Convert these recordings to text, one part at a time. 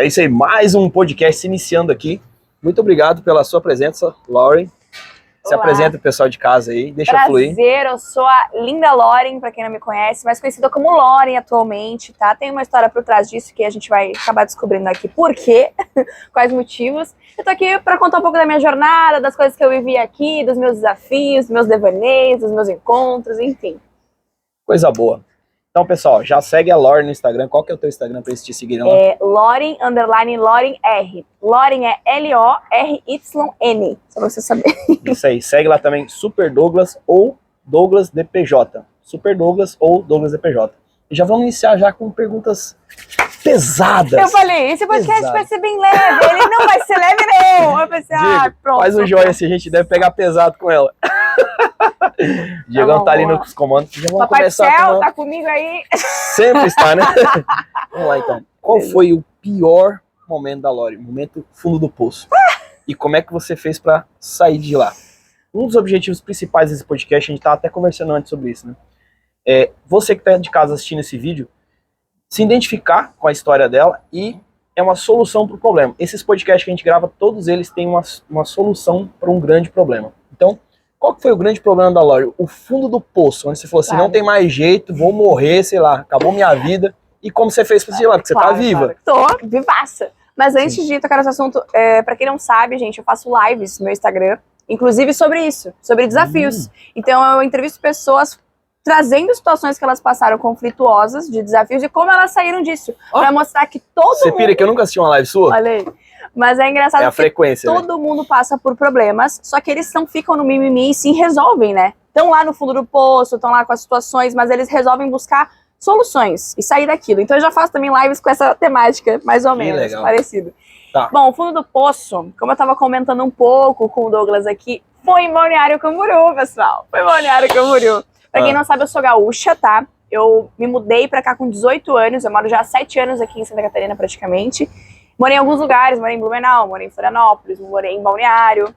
É isso aí, mais um podcast se iniciando aqui. Muito obrigado pela sua presença, Lauren. Se Olá. apresenta o pessoal de casa aí, deixa fluir. Prazer, eu sou a linda Lauren, pra quem não me conhece, mais conhecida como Lauren atualmente, tá? Tem uma história por trás disso que a gente vai acabar descobrindo aqui por quê, quais motivos. Eu tô aqui pra contar um pouco da minha jornada, das coisas que eu vivi aqui, dos meus desafios, dos meus devaneios, dos meus encontros, enfim. Coisa boa. Então, pessoal, já segue a Lauren no Instagram. Qual que é o teu Instagram pra eles te seguirem lá? É Lauren, _ Lauren R. Lauren é L-O-R-Y-N, só pra você saber. Isso aí, segue lá também Super Douglas ou Douglas DPJ. Super Douglas ou Douglas DPJ. E já vamos iniciar já com perguntas pesadas. Eu falei, esse podcast Pesado. vai ser bem leve, ele não vai ser leve não. Eu pensei, Diego, pronto. faz um joinha se a gente deve pegar pesado com ela. Diegão tá ali nos comandos. Já vamos Papai do começar céu, com tá comigo aí. Sempre está, né? Vamos lá, então. Qual foi o pior momento da Lauren? Momento fundo do poço. E como é que você fez pra sair de lá? Um dos objetivos principais desse podcast, a gente tava até conversando antes sobre isso, né? É você que tá de casa assistindo esse vídeo, se identificar com a história dela e é uma solução pro problema. Esses podcasts que a gente grava, todos eles têm uma solução para um grande problema. Então, qual que foi o grande problema da Lauren? O fundo do poço, onde você falou assim, não tem mais jeito, vou morrer, sei lá, acabou minha vida. E como você fez pra, sei lá, porque você tá viva. Claro. Tô vivaça. Mas antes de tocar nesse assunto, pra quem não sabe, gente, eu faço lives no meu Instagram, inclusive sobre isso, sobre desafios. Então eu entrevisto pessoas trazendo situações que elas passaram conflituosas, de desafios, e como elas saíram disso. Pra mostrar que todo Você mundo... pira que eu nunca assisti uma live sua? Olha aí. Mas é engraçado É a frequência, que todo mundo passa por problemas, só que eles não ficam no mimimi e sim resolvem, né? Estão lá no fundo do poço, estão lá com as situações, mas eles resolvem buscar soluções e sair daquilo. Então eu já faço também lives com essa temática, mais ou menos, legal. parecido. Tá. Bom, o fundo do poço, como eu tava comentando um pouco com o Douglas aqui, foi em Balneário Camboriú, pessoal. Foi em Balneário Camboriú. Pra quem não sabe, eu sou gaúcha, tá? Eu me mudei pra cá com 18 anos, eu moro já há 7 anos aqui em Santa Catarina praticamente. Morei em alguns lugares, morei em Blumenau, morei em Florianópolis, morei em Balneário.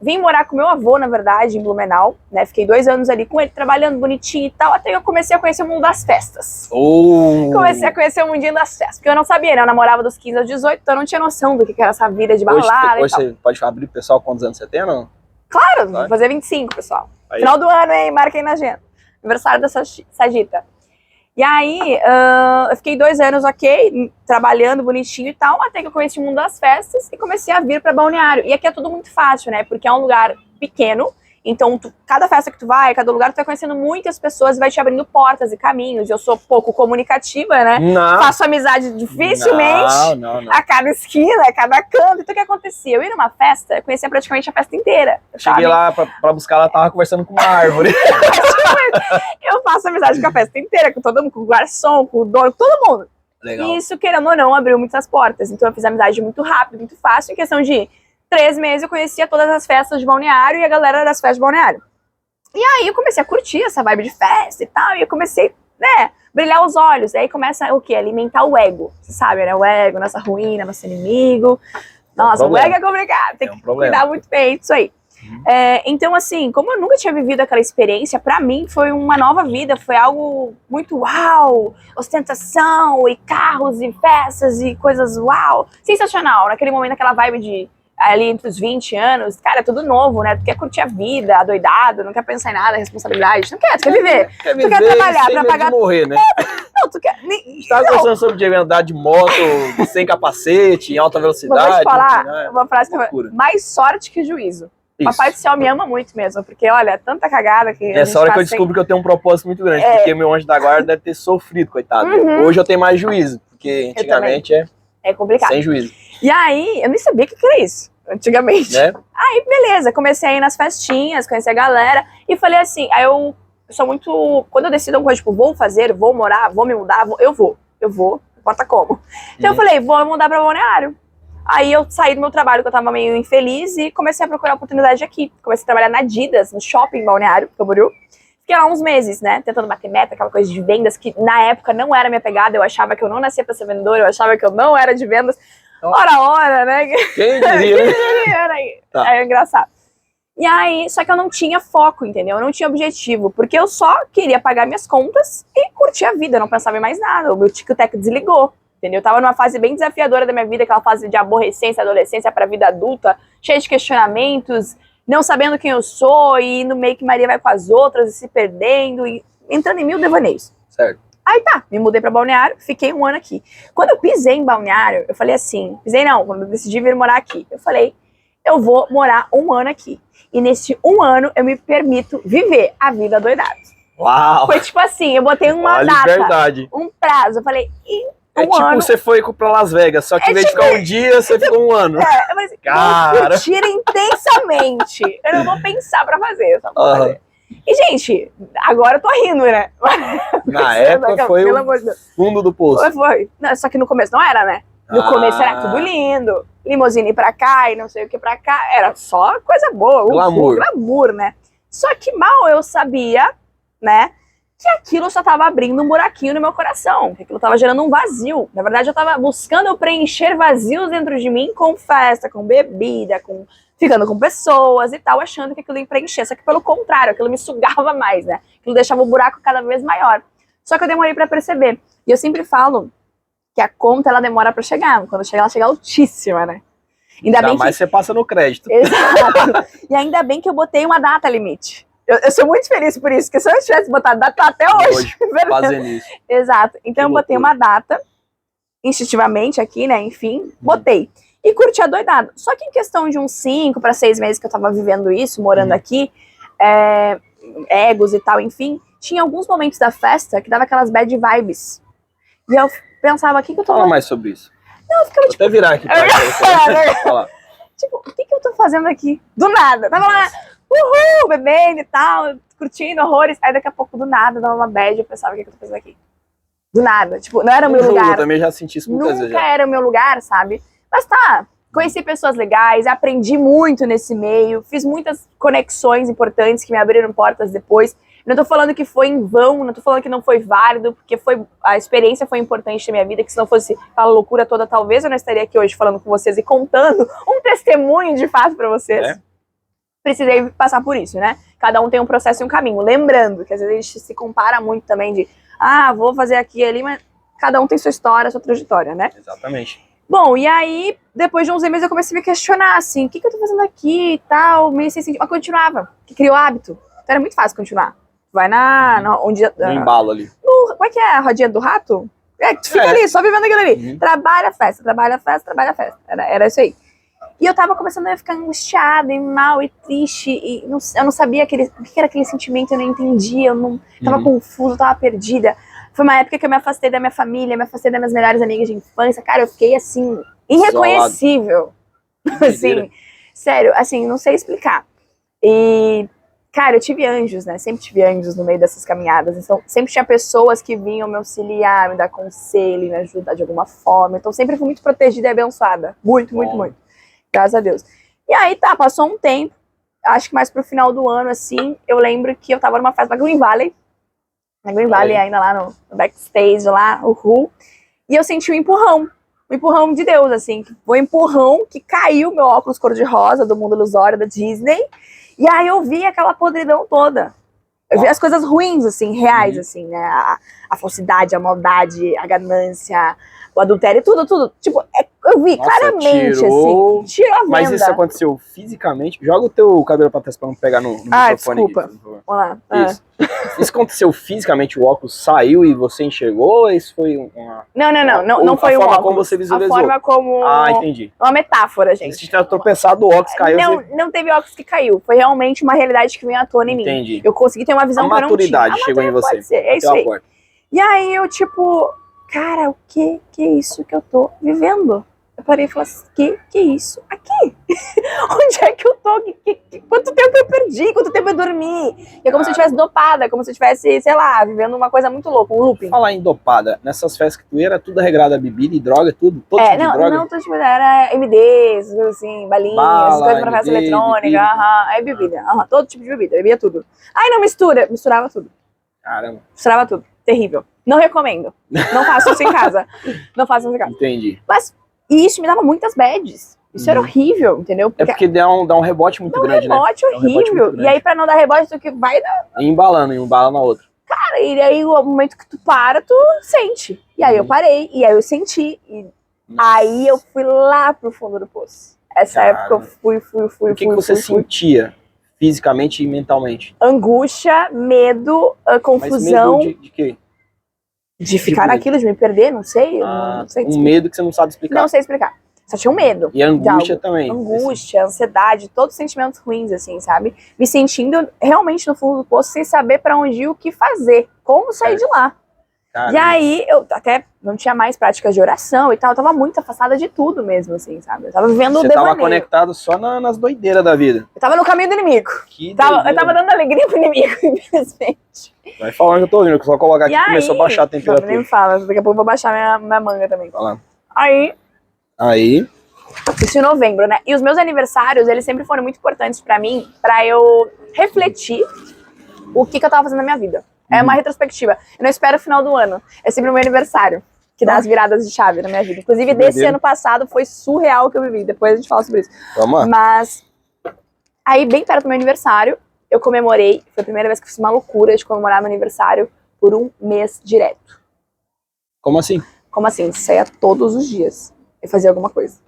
Vim morar com meu avô, na verdade, em Blumenau, né? Fiquei 2 anos ali com ele, trabalhando bonitinho e tal, até que eu comecei a conhecer o mundo das festas. Comecei a conhecer o mundinho das festas, porque eu não sabia, né? Eu namorava dos 15 aos 18, então eu não tinha noção do que era essa vida de balada e Hoje tal. você pode abrir pro pessoal quantos anos você tem ou não? Claro, vou fazer 25, pessoal. Aí. Final do ano, hein? Marquem na agenda. Aniversário da Sagita. E aí, eu fiquei 2 anos, ok, trabalhando bonitinho e tal, até que eu conheci o mundo das festas e comecei a vir pra Balneário. E aqui é tudo muito fácil, né? Porque é um lugar pequeno, então cada festa que tu vai, cada lugar, tu vai conhecendo muitas pessoas e vai te abrindo portas e caminhos. Eu sou pouco comunicativa, né? Não. Faço amizade dificilmente Não. a cada esquina, a cada canto. Então o que acontecia? Eu ia numa festa, eu conhecia praticamente a festa inteira. Cheguei lá pra buscar, ela tava conversando com uma árvore. Eu faço amizade com a festa inteira, com todo mundo, com o garçom, com o dono, com todo mundo. Legal. E isso, querendo ou não, abriu muitas portas. Então eu fiz amizade muito rápido, muito fácil. Em questão de 3 meses eu conhecia todas as festas de Balneário e a galera das festas de Balneário. E aí eu comecei a curtir essa vibe de festa e tal. E eu comecei, né, brilhar os olhos. E aí começa o quê? Alimentar o ego. Você sabe, né? O ego, nossa ruína, nosso inimigo. Nossa, o ego é complicado. Tem que cuidar muito bem disso aí. Então, assim, como eu nunca tinha vivido aquela experiência, pra mim foi uma nova vida, foi algo muito uau, ostentação e carros e festas e coisas uau, sensacional, naquele momento, aquela vibe de ali entre os 20 anos, cara, é tudo novo, né, tu quer curtir a vida, adoidado, não quer pensar em nada, responsabilidade, não quer, tu quer viver, tu quer trabalhar pra pagar... de morrer, né? Não, tu quer... Tava conversando sobre de andar de moto, sem capacete, em alta velocidade. Vou te falar né? uma frase que mais sorte que juízo. Papai do céu me ama muito mesmo, porque olha, tanta cagada que nessa hora que eu descubro que eu tenho um propósito muito grande, porque meu anjo da guarda deve ter sofrido, coitado. Hoje eu tenho mais juízo, porque antigamente é complicado. Sem juízo. E aí, eu nem sabia o que era isso, antigamente. Né? Aí, beleza, comecei a ir nas festinhas, conhecer a galera, e falei assim, aí eu sou muito, quando eu decido uma coisa, tipo, vou fazer, vou morar, vou me mudar, eu vou, importa como. Então eu falei, vou mudar pra Balneário. Aí eu saí do meu trabalho, que eu tava meio infeliz, e comecei a procurar oportunidade aqui. Comecei a trabalhar na Adidas, no shopping Balneário Camboriú. Fiquei lá uns meses, né, tentando bater meta, aquela coisa de vendas, que na época não era minha pegada, eu achava que eu não nascia pra ser vendedora, eu achava que eu não era de vendas. Ora, né? Quem diria, né? Tá. É engraçado. E aí, só que eu não tinha foco, entendeu? Eu não tinha objetivo, porque eu só queria pagar minhas contas e curtir a vida, eu não pensava em mais nada, o meu tic-tac desligou. entendeu? Eu tava numa fase bem desafiadora da minha vida, aquela fase de aborrecência, adolescência pra vida adulta, cheia de questionamentos, não sabendo quem eu sou, e no meio que Maria vai com as outras, e se perdendo, e entrando em mil devaneios. Certo. Aí tá, me mudei pra Balneário, fiquei 1 ano aqui. Quando eu pisei em Balneário, eu falei assim, pisei não, quando eu decidi vir morar aqui, eu falei, eu vou morar 1 ano aqui. E nesse 1 ano eu me permito viver a vida doidada. Uau! Foi tipo assim, eu botei uma data, liberdade. um prazo, eu falei, É um tipo ano. você foi pra Las Vegas, só que em vez de tipo ficar um dia, você ficou 1 ano. Eu falei assim, Cara. vou curtir intensamente. Eu não vou pensar pra fazer, eu só vou fazer. E, gente, agora eu tô rindo, né? Na época foi pelo o amor de Deus. fundo do poço. Foi. Não, só que no começo não era, né? No começo era tudo lindo. Limousine pra cá e não sei o que pra cá. Era só coisa boa. Glamour. Glamour, né? Só que mal eu sabia, né? Que aquilo só tava abrindo um buraquinho no meu coração. Que aquilo tava gerando um vazio. Na verdade, eu tava buscando preencher vazios dentro de mim com festa, com bebida, com ficando com pessoas e tal, achando que aquilo ia preencher. Só que pelo contrário, aquilo me sugava mais, né? Aquilo deixava o buraco cada vez maior. Só que eu demorei pra perceber. E eu sempre falo que a conta, ela demora pra chegar. Quando chega, ela chega altíssima, né? Ainda bem mais que... você passa no crédito. Exato. E ainda bem que eu botei uma data limite. Eu sou muito feliz por isso, porque se eu tivesse botado data até hoje. Fazendo isso. Exato. Então eu botei uma data, instintivamente aqui, né? Enfim, botei. E curti a doidada. Só que em questão de uns 5 para 6 meses que eu tava vivendo isso, morando aqui, egos e tal, enfim, tinha alguns momentos da festa que dava aquelas bad vibes. E eu pensava, o que eu tô... Fala mais sobre isso. Não, eu ficava Vou até virar aqui pra falar. Tipo, o que eu tô fazendo aqui? Do nada. Tava lá, bebendo e tal, curtindo horrores. Aí daqui a pouco, do nada, dava uma bad, eu pensava, o que eu tô fazendo aqui? Do nada. Tipo, não era o meu lugar. Eu também já senti isso muitas vezes. Nunca era o meu lugar, sabe? Mas tá, conheci pessoas legais, aprendi muito nesse meio, fiz muitas conexões importantes que me abriram portas depois. Não tô falando que foi em vão, não tô falando que não foi válido, porque a experiência foi importante na minha vida, que se não fosse aquela loucura toda, talvez eu não estaria aqui hoje falando com vocês e contando um testemunho de fato pra vocês. Precisei passar por isso, né? Cada um tem um processo e um caminho. Lembrando que às vezes a gente se compara muito também de, vou fazer aqui e ali, mas cada um tem sua história, sua trajetória, né? Exatamente. Bom, e aí, depois de uns meses eu comecei a me questionar, assim, o que eu tô fazendo aqui e tal, meio sem sentido, mas continuava, que criou hábito. Então era muito fácil continuar. Vai no embalo ali. Como é que é a rodinha do rato? Tu fica ali, só vivendo aquilo ali. Trabalha, festa, trabalha, festa, trabalha, festa. Era isso aí. E eu tava começando a ficar angustiada e mal e triste. E eu não sabia o que era aquele sentimento, eu não entendia, eu tava confusa, eu tava perdida. Foi uma época que eu me afastei da minha família, me afastei das minhas melhores amigas de infância. Cara, eu fiquei assim, irreconhecível. Assim, sério, assim, não sei explicar. E, cara, eu tive anjos, né? Sempre tive anjos no meio dessas caminhadas. Então, sempre tinha pessoas que vinham me auxiliar, me dar conselho, me ajudar de alguma forma. Então, sempre fui muito protegida e abençoada. Muito, muito, muito. Graças a Deus. E aí, tá, passou um tempo. Acho que mais pro final do ano, assim, eu lembro que eu tava numa festa na Green Valley. Na Green Valley, ainda lá no backstage, lá, e eu senti um empurrão de Deus, assim, foi um empurrão que caiu meu óculos cor-de-rosa do mundo ilusório da Disney, e aí eu vi aquela podridão toda. Eu vi as coisas ruins, assim, reais, assim, né, a falsidade, a maldade, a ganância, o adultério, tudo. Tipo, eu vi claramente, assim, tirou a venda. Mas isso aconteceu fisicamente? Joga o teu cabelo pra trás pra não pegar no microfone. Desculpa. Aqui, vamos lá. Isso. Isso aconteceu fisicamente, o óculos saiu e você enxergou, ou isso foi uma... Não foi um óculos. A forma como você visualizou. A forma como... entendi. Uma metáfora, gente. Você tinha tropeçado, o óculos caiu. Não teve óculos que caiu. Foi realmente uma realidade que veio à tona em mim. Entendi. Eu consegui ter uma visão que eu não tinha. A maturidade chegou em você. Pode ser, é isso aí. E aí eu, tipo, cara, o que é isso que eu tô vivendo? Eu parei e falei assim, que é isso aqui? Onde é que eu tô? Quanto tempo eu perdi? Quanto tempo eu dormi? E é como se eu estivesse dopada, como se eu estivesse, sei lá, vivendo uma coisa muito louca, um looping. Falar em dopada, nessas festas que tu ia, era tudo regrada, bebida e droga, tudo? Todo tipo de droga? Não, todo tipo, era MDs, assim, balinhas, coisas pra festa eletrônica, bebida, todo tipo de bebida, bebia tudo. Aí não misturava tudo. Caramba. Misturava tudo, terrível. Não recomendo, não façam isso em casa. Não façam isso em casa. Entendi. Mas isso me dava muitas bads. Isso era horrível, entendeu? Porque dá um rebote muito grande, né? Horrível. E aí, pra não dar rebote, tu que vai dar... E embala na outra. Cara, e aí o momento que tu para, tu sente. E aí eu parei, e aí eu senti. E aí eu fui lá pro fundo do poço. Essa época eu fui. O que você sentia fisicamente e mentalmente? Angústia, medo, confusão. Mas medo de quê? De ficar naquilo, de me perder, não sei. Não sei um medo que você não sabe explicar. Não sei explicar. Só tinha um medo. E a angústia também. Angústia, ansiedade, todos os sentimentos ruins, assim, sabe? Me sentindo realmente no fundo do poço, sem saber pra onde ir, o que fazer, como sair de lá. Caramba. E aí, eu até não tinha mais práticas de oração e tal, eu tava muito afastada de tudo mesmo, assim, sabe? Eu tava vivendo o devaneio. Você tava conectado só nas doideiras da vida. Eu tava no caminho do inimigo. Eu tava dando alegria pro inimigo, infelizmente. Vai falando que eu tô ouvindo, que só colocar aqui começou a baixar a temperatura. Nem me fala, daqui a pouco eu vou baixar minha manga também. Vai lá. Aí... Isso em novembro, né? E os meus aniversários, eles sempre foram muito importantes pra mim, pra eu refletir o que eu tava fazendo na minha vida. É uma retrospectiva. Eu não espero o final do ano. É sempre o meu aniversário, que dá as viradas de chave na minha vida. Inclusive, desse ano passado foi surreal o que eu vivi. Depois a gente fala sobre isso. Vamos lá. Mas, aí bem perto do meu aniversário, eu comemorei. Foi a primeira vez que eu fiz uma loucura de comemorar meu aniversário por um mês direto. Como assim? Como assim? Saía todos os dias. Eu fazia alguma coisa.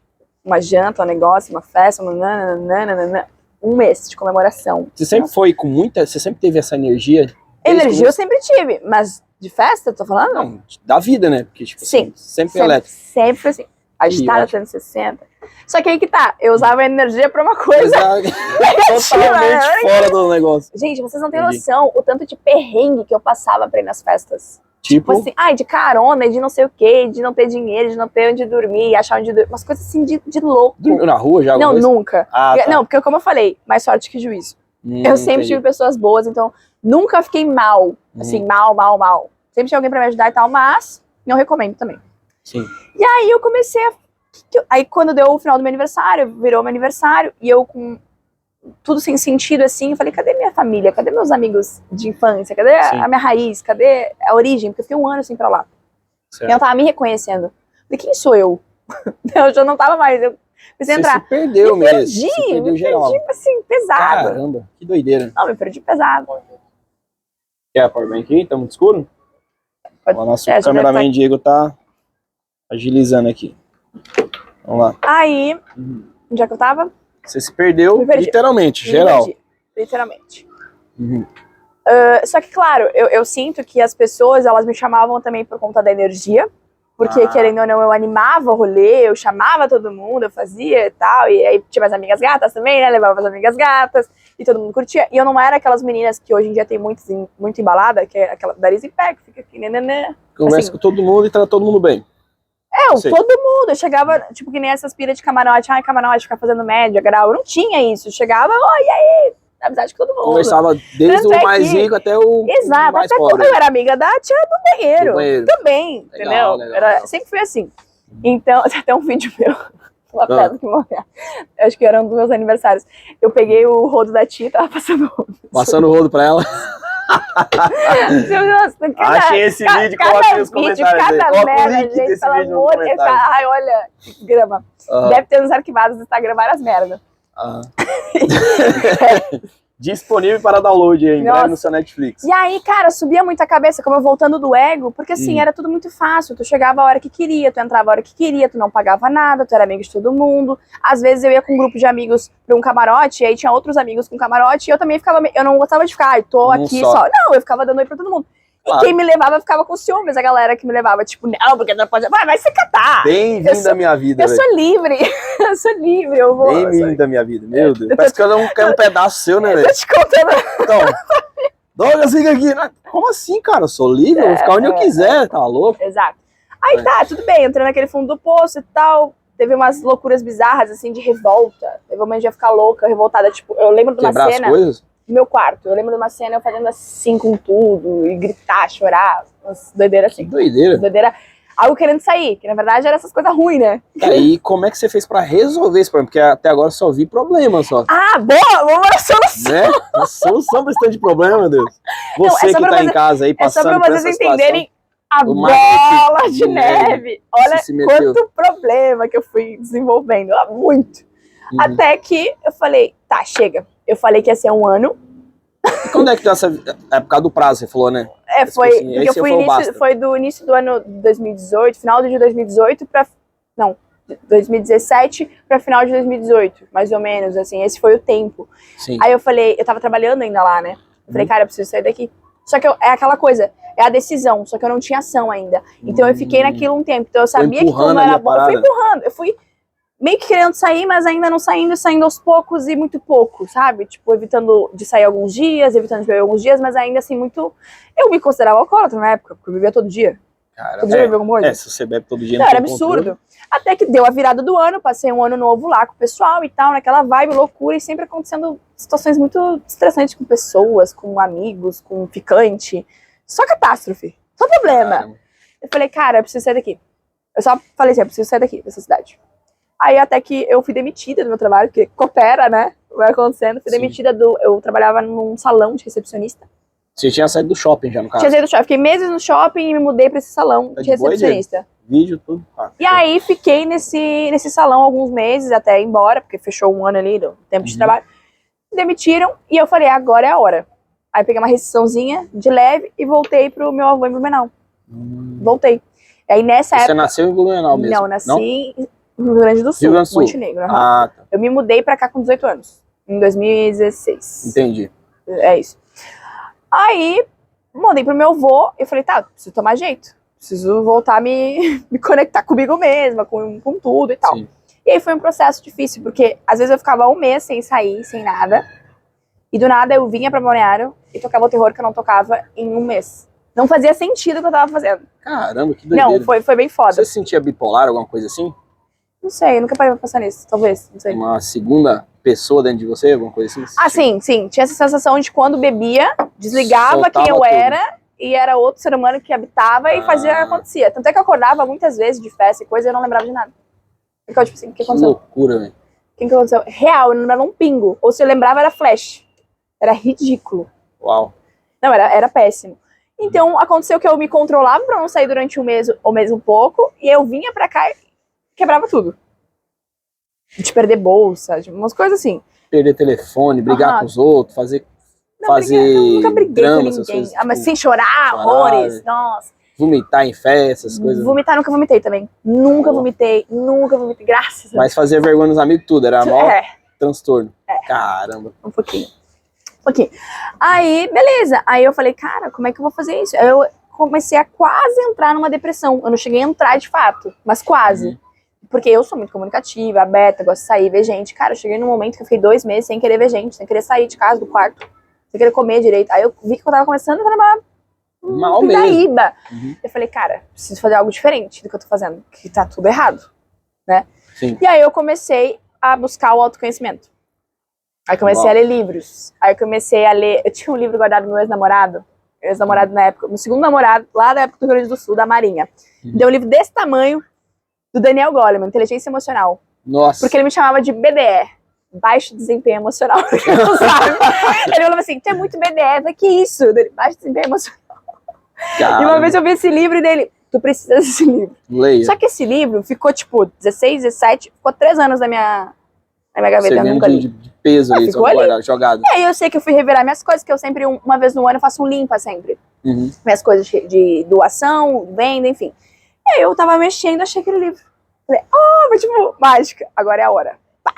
Uma janta, um negócio, uma festa, um mês de comemoração. Você sempre foi com muita... Você sempre teve essa energia? Energia eu sempre tive, mas de festa, eu tô falando? Não, da vida, né? Porque, tipo, sim, sempre elétrico. Sempre foi assim. Agitada, 360. Só que aí que tá, eu usava a energia pra uma coisa totalmente fora do negócio. Gente, vocês não têm noção o tanto de perrengue que eu passava pra ir nas festas. Tipo assim, de carona, de não sei o quê, de não ter dinheiro, de não ter onde dormir, achar onde dormir. Umas coisas assim de louco. Dormiu na rua já? Não, nunca. Tá. Não, porque como eu falei, mais sorte que juízo. Eu sempre tive pessoas boas, então nunca fiquei mal. Assim, mal. Sempre tinha alguém pra me ajudar e tal, mas não recomendo também. Sim. E aí eu comecei a... Aí quando deu o final do meu aniversário, virou meu aniversário, e eu com tudo sem sentido, assim, eu falei, cadê minha família? Cadê meus amigos de infância? Cadê a minha raiz? Cadê a origem? Porque eu fiquei um ano assim pra lá. Certo. E eu não tava me reconhecendo. Falei, quem sou eu? Eu já não tava mais, eu comecei a entrar. Você se perdeu mesmo. Me perdi, assim, pesado. Caramba, que doideira. Não, me perdi pesado. Quer a powerbank aqui? Tá muito escuro? O nosso cameraman Diego tá agilizando aqui. Vamos lá. Aí, onde é que eu tava? Você se perdeu, literalmente, geral. Literalmente. Só que, claro, eu sinto que as pessoas, elas me chamavam também por conta da energia. Porque, querendo ou não, eu animava o rolê, eu chamava todo mundo, eu fazia e tal. E aí tinha minhas amigas gatas também, né? Levava as amigas gatas e todo mundo curtia. E eu não era aquelas meninas que hoje em dia tem muito embalada, que é aquela da Easy Pack, fica aqui, né. Conversa assim, com todo mundo e trata todo mundo bem. Todo mundo. Eu chegava, tipo, que nem essas piras de camarote. Camarote, ficar fazendo média, grau. Eu não tinha isso. Eu chegava, e aí? Amizade com todo mundo. Conversava desde o mais rico até o mais pobre. Eu era amiga da tia do banheiro. Também, legal, entendeu? Legal. Sempre fui assim. Então, tem até um vídeo meu, uma pedra que morreu. Acho que era um dos meus aniversários. Eu peguei o rodo da tia e tava passando o rodo. Passando o rodo pra ela. Nossa, achei esse vídeo, coloquei nos comentários. Cada merda, gente, pelo amor de Deus. Ai, olha, que grama. Deve ter nos arquivados do Instagram várias merdas. Disponível para download aí, em breve no seu Netflix. E aí, cara, subia muito a cabeça, como eu voltando do ego, porque assim, era tudo muito fácil. Tu chegava a hora que queria, tu entrava a hora que queria, tu não pagava nada, tu era amigo de todo mundo. Às vezes eu ia com um grupo de amigos pra um camarote, e aí tinha outros amigos com camarote, e eu também ficava, eu não gostava de ficar, tô aqui só. Não, eu ficava dando oi pra todo mundo. E quem me levava ficava com ciúmes, a galera que me levava, tipo, não, porque não pode... Vai se catar! Bem-vindo à minha vida, eu sou livre, eu sou livre, eu vou... Bem-vindo à minha vida, meu Deus. Parece que eu não quero um pedaço seu, né, velho? Eu tô te contando... Então, Douglas, fica aqui. Como assim, cara? Eu sou livre, eu vou ficar onde eu quiser, tá louco? Exato. Aí tá, tudo bem, entrei naquele fundo do poço e tal, teve umas loucuras bizarras, assim, de revolta. Teve uma de ficar louca, revoltada, tipo, eu lembro de uma cena... Quebrar as coisas? No meu quarto, eu lembro de uma cena eu fazendo assim com tudo, e gritar, chorar, umas doideiras assim. Que doideira. Doideira, algo querendo sair, que na verdade era essas coisas ruins, né? E como é que você fez pra resolver esse problema? Porque até agora eu só vi problema, só. Boa, vamos lá, solução. Né? Uma solução pra esse tanto de problema, meu Deus. Você que tá em casa aí passando por essa situação. É só pra vocês entenderem a bola de neve. Olha quanto problema que eu fui desenvolvendo, muito. Até que eu falei, tá, chega. Eu falei que ia ser um ano. E quando é que deu essa... É por causa do prazo, você falou, né? É, foi, Tipo assim, porque esse foi o basta. foi do início do ano 2018, final de 2018 pra... Não, 2017 pra final de 2018, mais ou menos, assim, esse foi o tempo. Sim. Aí eu falei, eu tava trabalhando ainda lá, né? Eu falei, cara, eu preciso sair daqui. Só que é aquela coisa, é a decisão, só que eu não tinha ação ainda. Então eu fiquei naquilo um tempo, então eu sabia que como era bom, eu fui empurrando, eu fui meio que querendo sair, mas ainda não saindo, saindo aos poucos e muito pouco, sabe? Tipo, evitando de sair alguns dias, evitando de beber alguns dias, mas ainda assim muito... Eu me considerava alcoólatra na época, porque eu bebia todo dia. Cara, todo dia eu bebia alguma coisa. se você bebe todo dia... Não, era absurdo. Até que deu a virada do ano, passei um ano novo lá com o pessoal e tal, naquela vibe, loucura, e sempre acontecendo situações muito estressantes com pessoas, com amigos, com ficante. Só catástrofe, só problema. Caramba. Eu falei, cara, eu preciso sair daqui. Eu só falei assim, eu preciso sair daqui, dessa cidade. Aí até que eu fui demitida do meu trabalho, porque coopera, né? Vai acontecendo. Fui demitida eu trabalhava num salão de recepcionista. Você tinha saído do shopping já, no caso? Tinha saído do shopping. Fiquei meses no shopping e me mudei pra esse salão de recepcionista. Vídeo, tudo. E aí fiquei nesse salão alguns meses até ir embora, porque fechou um ano ali do tempo de trabalho. Me demitiram e eu falei, agora é a hora. Aí peguei uma rescisãozinha de leve e voltei pro meu avô em Blumenau. Voltei. E aí nessa época... Você nasceu em Blumenau mesmo? Não, nasci no Rio Grande do Sul, Montenegro. Ah, tá. Eu me mudei pra cá com 18 anos, em 2016. Entendi. É isso. Aí, mandei pro meu avô e falei, tá, preciso tomar jeito. Preciso voltar a me conectar comigo mesma, com tudo e tal. Sim. E aí foi um processo difícil, porque às vezes eu ficava um mês sem sair, sem nada. E do nada eu vinha pra Balneário e tocava o terror que eu não tocava em um mês. Não fazia sentido o que eu tava fazendo. Caramba, que doideira. Não, foi bem foda. Você se sentia bipolar, alguma coisa assim? Não sei, nunca parei pra pensar nisso, talvez, não sei. Uma segunda pessoa dentro de você, alguma coisa assim? Ah, sim. Tinha essa sensação de quando bebia, desligava soltava quem eu era e era outro ser humano que habitava e fazia o que acontecia. Tanto é que eu acordava muitas vezes de festa e coisa e eu não lembrava de nada. Então, tipo assim, o que aconteceu? Que loucura, velho. O que aconteceu? Real, eu não lembrava um pingo. Ou se eu lembrava, era flash. Era ridículo. Uau. Não, era péssimo. Então, aconteceu que eu me controlava pra não sair durante um mês ou mês um pouco, e eu vinha pra cá e quebrava tudo. De perder bolsa, de umas coisas assim. Perder telefone, brigar com os outros, fazer nunca briguei drama, com ninguém. coisas, mas sem chorar, horrores, nossa. Vomitar em festas, coisas. Vomitar nunca vomitei também. Nunca vomitei, graças a Deus. Mas fazer vergonha nos amigos, tudo, era maior transtorno. Caramba. Um pouquinho. Aí, beleza. Aí eu falei, cara, como é que eu vou fazer isso? Aí eu comecei a quase entrar numa depressão. Eu não cheguei a entrar de fato, mas quase. Porque eu sou muito comunicativa, aberta, gosto de sair, ver gente. Cara, eu cheguei num momento que eu fiquei 2 meses sem querer ver gente, sem querer sair de casa, do quarto, sem querer comer direito. Aí eu vi que eu tava começando a trabalhar mal mesmo. Eu falei, cara, preciso fazer algo diferente do que eu tô fazendo, que tá tudo errado, né? Sim. E aí eu comecei a buscar o autoconhecimento. Aí comecei a ler livros. Aí eu comecei a ler... Eu tinha um livro guardado do meu ex-namorado. Meu ex-namorado na época... Meu segundo namorado, lá da época do Rio Grande do Sul, da Marinha. Deu um livro desse tamanho, do Daniel Goleman, Inteligência Emocional. Nossa. Porque ele me chamava de BDE. Baixo Desempenho Emocional. Não sabe? Ele falava assim, tu é muito BDE, que isso? Baixo Desempenho Emocional. Caramba. E uma vez eu vi esse livro dele, tu precisa desse livro. Leia. Só que esse livro ficou, tipo, 16, 17, ficou 3 anos na minha gaveta. Eu nunca li. De peso ali, ficou ali. Jogado. E aí eu sei que eu fui revirar minhas coisas, que eu sempre, uma vez no ano, eu faço um limpa sempre. Minhas coisas de doação, venda, enfim. E aí eu tava mexendo, achei aquele livro. Falei, mas tipo, mágica, agora é a hora. Pá.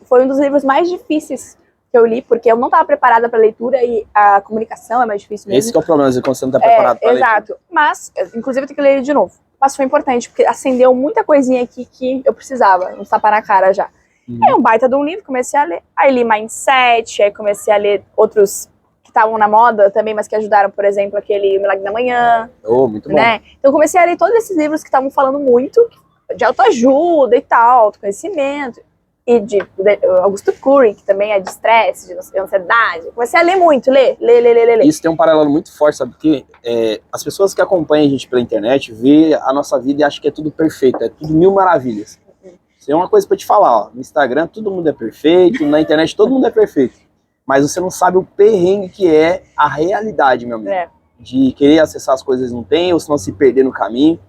Foi um dos livros mais difíceis que eu li, porque eu não tava preparada pra leitura e a comunicação é mais difícil mesmo. Esse que é o problema, quando você não tá preparado pra leitura. Exato. Mas, inclusive, eu tenho que ler ele de novo. Mas foi importante, porque acendeu muita coisinha aqui que eu precisava, não tapa na cara já. É um baita de um livro, comecei a ler. Aí li Mindset, aí comecei a ler outros que estavam na moda também, mas que ajudaram, por exemplo, aquele Milagre da Manhã. Muito bom. Né? Então comecei a ler todos esses livros que estavam falando muito de autoajuda e tal, autoconhecimento. E de Augusto Cury, que também é de estresse, de ansiedade. Comecei a ler muito, ler. Isso tem um paralelo muito forte, sabe? Porque as pessoas que acompanham a gente pela internet vê a nossa vida e acham que é tudo perfeito, é tudo mil maravilhas. Tem uma coisa pra te falar, ó, no Instagram todo mundo é perfeito, na internet todo mundo é perfeito, mas você não sabe o perrengue que é a realidade, meu amigo, de querer acessar as coisas que não tem, ou senão se perder no caminho,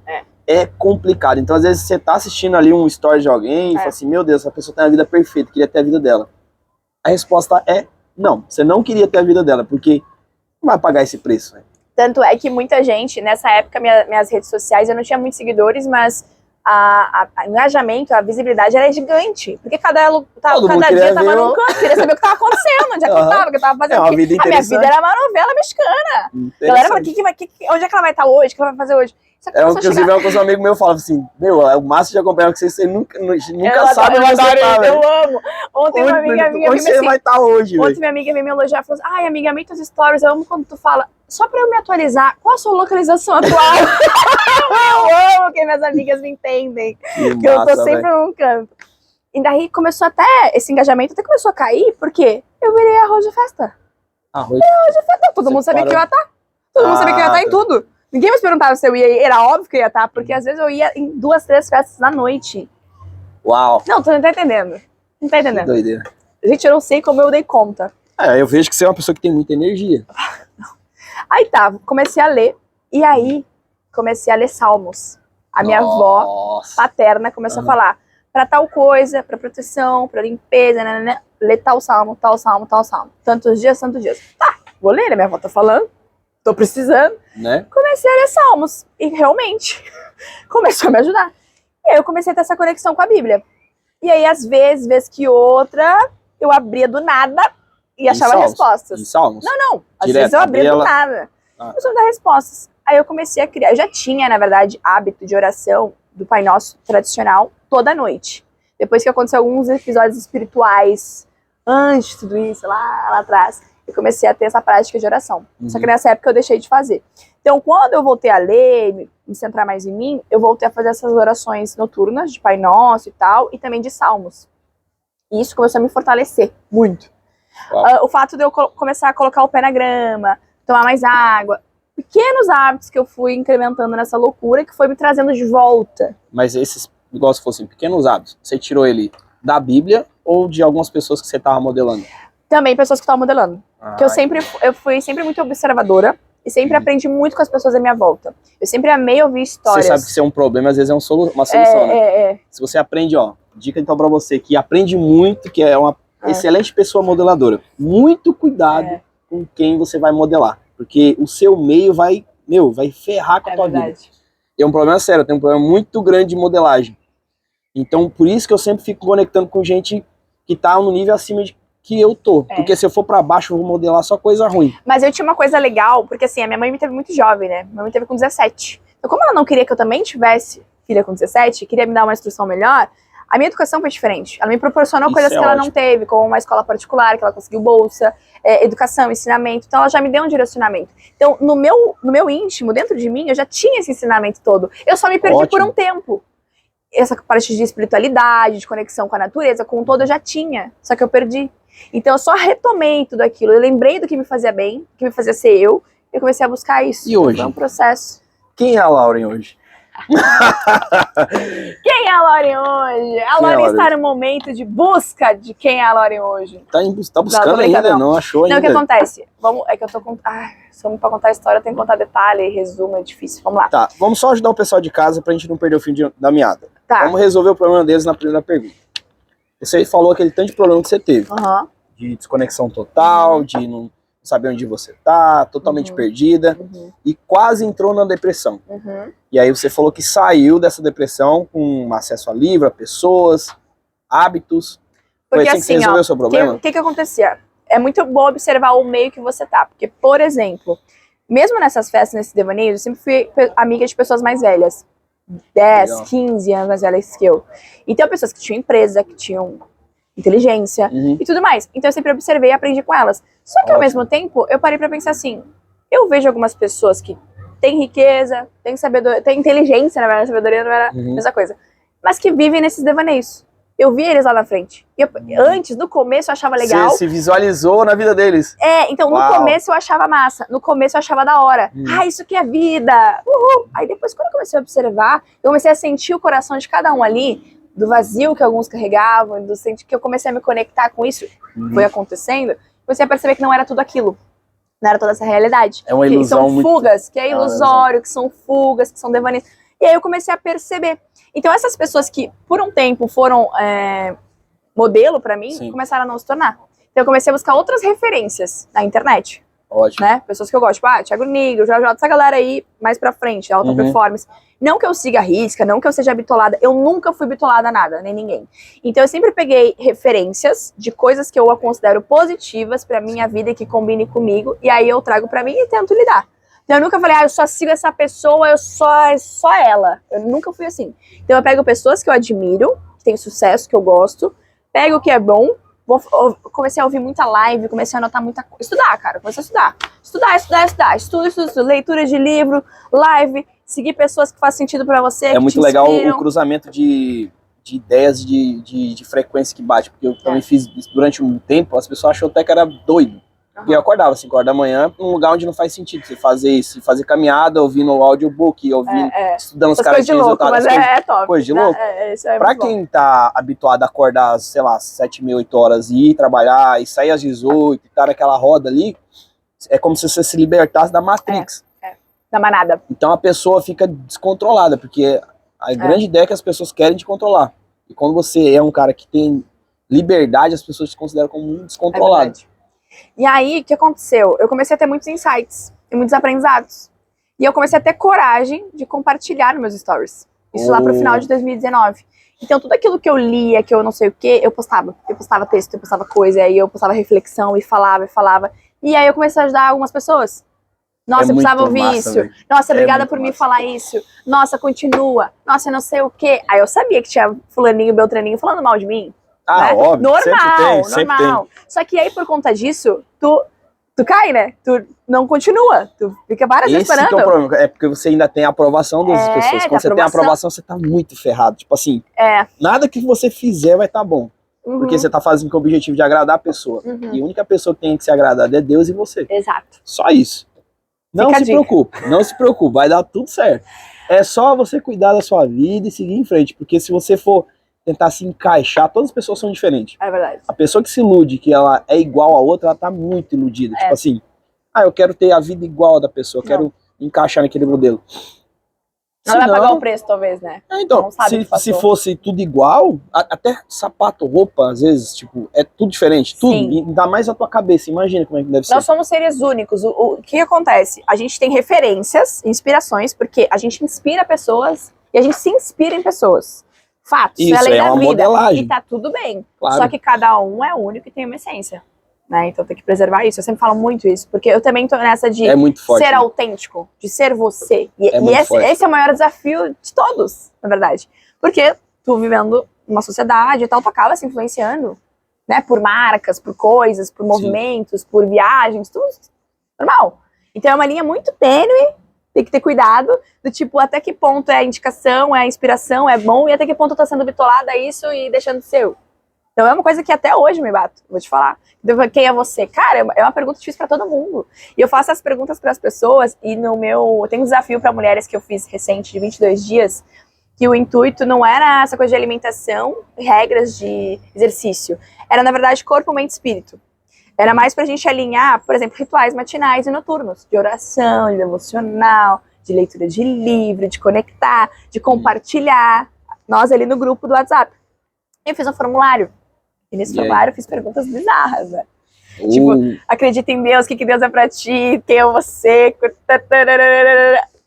é complicado. Então às vezes você tá assistindo ali um story de alguém e fala assim, meu Deus, essa pessoa tem a vida perfeita, queria ter a vida dela. A resposta é não, você não queria ter a vida dela, porque não vai pagar esse preço, velho. Tanto é que muita gente, nessa época, minhas redes sociais, eu não tinha muitos seguidores, mas o engajamento, a visibilidade era gigante. Porque cada dia tava num canto, queria saber o que tava acontecendo, onde é que eu tava, o que eu tava fazendo. A minha vida era uma novela mexicana. A galera fala, onde é que ela vai estar hoje? O que ela vai fazer hoje? Inclusive, é uma coisa que um amigo meu falava assim, é o máximo de acompanhar que você nunca sabe onde você tá, eu amo. Ontem uma amiga minha onde você vai estar hoje, ontem minha amiga veio me elogiar e falou assim, ai, amiga, amei tuas stories, eu amo quando tu fala, só pra eu me atualizar, qual a sua localização atual? Eu amo que minhas amigas me entendem, que eu tô sempre num canto. E daí começou esse engajamento até começou a cair, porque eu virei arroz de festa. Arroz de festa? Todo mundo sabia que eu ia estar. Todo mundo sabia que eu ia estar em tudo. Ninguém me perguntava se eu ia ir, era óbvio que eu ia estar, porque às vezes eu ia em 2, 3 festas na noite. Uau! Não, tu não tá entendendo. Não tá entendendo. Que doideira. Gente, eu não sei como eu dei conta. Eu vejo que você é uma pessoa que tem muita energia. Aí tá, comecei a ler, e aí comecei a ler salmos. A minha avó paterna começou a falar, pra tal coisa, pra proteção, pra limpeza, né, lê tal salmo, tal salmo, tal salmo. Tantos dias, tantos dias. Tá, vou ler, né? Minha avó tá falando. Tô precisando, né? Comecei a ler salmos, e realmente começou a me ajudar. E aí eu comecei a ter essa conexão com a Bíblia. E aí, às vezes, vez que outra, eu abria do nada e achava respostas. Em salmos? Não. Às vezes eu abria do nada. Eu só me dar respostas. Aí eu comecei a criar. Eu já tinha, na verdade, hábito de oração do Pai Nosso tradicional toda noite. Depois que aconteceu alguns episódios espirituais, antes de tudo isso, lá atrás, eu comecei a ter essa prática de oração. Só que nessa época eu deixei de fazer. Então, quando eu voltei a ler, me centrar mais em mim, eu voltei a fazer essas orações noturnas de Pai Nosso e tal, e também de salmos. E isso começou a me fortalecer muito. O fato de eu começar a colocar o pé na grama, tomar mais água, pequenos hábitos que eu fui incrementando nessa loucura que foi me trazendo de volta. Mas esses, igual se fossem pequenos hábitos, você tirou ele da Bíblia ou de algumas pessoas que você estava modelando? Também pessoas que estavam modelando. Porque eu fui sempre muito observadora e sempre aprendi muito com as pessoas à minha volta. Eu sempre amei ouvir histórias. Você sabe que isso é um problema, às vezes é uma solução, né? Se você aprende, dica então pra você que aprende muito, que é uma excelente pessoa modeladora. Muito cuidado com quem você vai modelar. Porque o seu meio vai ferrar com a tua vida. É um problema sério, tem um problema muito grande de modelagem. Então, por isso que eu sempre fico conectando com gente que tá no nível acima de que eu tô. Porque se eu for pra baixo, eu vou modelar só coisa ruim. Mas eu tinha uma coisa legal, porque assim, a minha mãe me teve muito jovem, né? Minha mãe me teve com 17. Então, como ela não queria que eu também tivesse filha com 17, queria me dar uma instrução melhor, a minha educação foi diferente. Ela me proporcionou coisas que ela não teve, como uma escola particular, que ela conseguiu bolsa, educação, ensinamento. Então, ela já me deu um direcionamento. Então, no meu íntimo, dentro de mim, eu já tinha esse ensinamento todo. Eu só me perdi por um tempo. Essa parte de espiritualidade, de conexão com a natureza, com o todo, eu já tinha. Só que eu perdi. Então eu só retomei tudo aquilo, eu lembrei do que me fazia bem, do que me fazia ser eu comecei a buscar isso. E hoje? Foi um processo. Quem é a Lauren hoje? Quem é a Lauren hoje? A Lauren está no momento de busca de quem é a Lauren hoje. Tá buscando ainda, não achou ainda. Não, o que acontece? É que eu tô com... se eu me pra contar a história, eu tenho que contar detalhe, resumo, é difícil. Vamos lá. Tá, vamos só ajudar o pessoal de casa pra gente não perder o fim da meada. Tá. Vamos resolver o problema deles na primeira pergunta. Você falou aquele tanto de problema que você teve. De desconexão total, de não saber onde você tá, totalmente perdida, e quase entrou na depressão. E aí você falou que saiu dessa depressão com acesso a livro, a pessoas, hábitos. Porque foi assim que você resolveu o seu problema? O que acontecia? É muito bom observar o meio que você tá. Porque, por exemplo, mesmo nessas festas, nesses devaneios, eu sempre fui amiga de pessoas mais velhas. 10, legal. 15 anos mais velhas que eu. Então, pessoas que tinham empresa, que tinham inteligência e tudo mais. Então eu sempre observei e aprendi com elas. Só que ao mesmo tempo, eu parei pra pensar assim, eu vejo algumas pessoas que têm riqueza, têm sabedoria, têm inteligência, na verdade, sabedoria não era a mesma coisa, mas que vivem nesses devaneios. Eu vi eles lá na frente. Antes, no começo, eu achava legal. Você se visualizou na vida deles. Então no começo eu achava massa, no começo eu achava da hora. Isso que é vida! Uhul! Aí depois, quando eu comecei a observar, eu comecei a sentir o coração de cada um ali, do vazio que alguns carregavam, que eu comecei a me conectar com isso, foi acontecendo, comecei a perceber que não era tudo aquilo, não era toda essa realidade. É uma ilusão que são fugas, que é ilusório, que são fugas, que são devaneios. E aí eu comecei a perceber. Então essas pessoas que por um tempo foram modelo pra mim, começaram a não se tornar. Então eu comecei a buscar outras referências na internet. Ótimo. né? Pessoas que eu gosto, tipo, Thiago Nigro, Jojo, essa galera aí mais pra frente, alta performance. Não que eu siga a risca, não que eu seja bitolada, eu nunca fui bitolada a nada, nem ninguém. Então eu sempre peguei referências de coisas que eu considero positivas pra minha vida e que combine comigo, e aí eu trago pra mim e tento lidar. Então eu nunca falei, eu só sigo essa pessoa, é só ela. Eu nunca fui assim. Então eu pego pessoas que eu admiro, que têm sucesso, que eu gosto, pego o que é bom, comecei a ouvir muita live, comecei a anotar muita coisa. Estudar, cara. Comecei a estudar. Estudar. Estudo. Leitura de livro, live, seguir pessoas que fazem sentido pra você. É muito legal o cruzamento de ideias de frequência que bate. Porque eu também fiz isso durante um tempo, as pessoas acham até que era doido. Porque eu acordava 5 horas da manhã num lugar onde não faz sentido você fazer isso, fazer caminhada, ouvindo o audiobook, ouvindo, estudando os caras de louco, mas é top. Coisa de louco. Isso é pra quem tá habituado a acordar, sei lá, 7, 8 horas e ir trabalhar e sair às 18 e tá naquela roda ali, é como se você se libertasse da Matrix. Da manada. Então a pessoa fica descontrolada, porque a grande ideia é que as pessoas querem te controlar. E quando você é um cara que tem liberdade, as pessoas te consideram como um descontrolado. E aí, o que aconteceu? Eu comecei a ter muitos insights e muitos aprendizados. E eu comecei a ter coragem de compartilhar nos meus stories. Isso lá pro final de 2019. Então, tudo aquilo que eu lia, que eu não sei o que, eu postava. Eu postava texto, eu postava coisa, aí eu postava reflexão e falava. E aí eu comecei a ajudar algumas pessoas. Nossa, eu precisava ouvir isso. Véio. Nossa, obrigada por me falar isso. Nossa, continua. Nossa, eu não sei o quê. Aí eu sabia que tinha fulaninho, beltraninho falando mal de mim. Ah, né? Óbvio. Normal. Só que aí, por conta disso, tu cai, né? Tu não continua. Tu fica várias vezes esperando. Que é o problema. É porque você ainda tem a aprovação das pessoas. Quando você tem a aprovação, você tá muito ferrado. Tipo assim, nada que você fizer vai tá bom. Porque você tá fazendo com o objetivo de agradar a pessoa. E a única pessoa que tem que ser agradada é Deus e você. Exato. Só isso. Não se preocupe, vai dar tudo certo. É só você cuidar da sua vida e seguir em frente. Porque se você for tentar se encaixar, todas as pessoas são diferentes. É verdade. A pessoa que se ilude que ela é igual a outra, ela tá muito iludida. Tipo assim, eu quero ter a vida igual a da pessoa, eu quero encaixar naquele modelo. Ela vai pagar o preço, talvez, né? Então, se fosse tudo igual, até sapato, roupa, às vezes, tipo, é tudo diferente. Tudo, ainda mais a tua cabeça, imagina como é que deve ser. Nós somos seres únicos. O que acontece? A gente tem referências, inspirações, porque a gente inspira pessoas e a gente se inspira em pessoas. Fatos, isso é lei é da uma vida. modelagem. E tá tudo bem. Claro. Só que cada um é único e tem uma essência. Né? Então tem que preservar isso. Eu sempre falo muito isso, porque eu também tô nessa de ser autêntico, de ser você. E esse é o maior desafio de todos, na verdade. Porque tu vivendo uma sociedade e tal, tu acaba se influenciando, né? Por marcas, por coisas, por movimentos, por viagens, tudo normal. Então é uma linha muito tênue, tem que ter cuidado, do tipo, até que ponto é a indicação, é a inspiração, é bom, e até que ponto eu tô sendo bitolada a isso e deixando de ser eu. Então é uma coisa que até hoje me bato, vou te falar. Quem é você? Cara, é uma pergunta difícil pra todo mundo. E eu faço as perguntas pras pessoas e eu tenho um desafio pra mulheres que eu fiz recente, de 22 dias, que o intuito não era essa coisa de alimentação, regras de exercício. Era, na verdade, corpo, mente e espírito. Era mais pra gente alinhar, por exemplo, rituais matinais e noturnos, de oração, de devocional, de leitura de livro, de conectar, de compartilhar. Nós ali no grupo do WhatsApp. Eu fiz um formulário. E nesse formulário eu fiz perguntas bizarras, né? Tipo, acredita em Deus, o que Deus é pra ti, quem é você?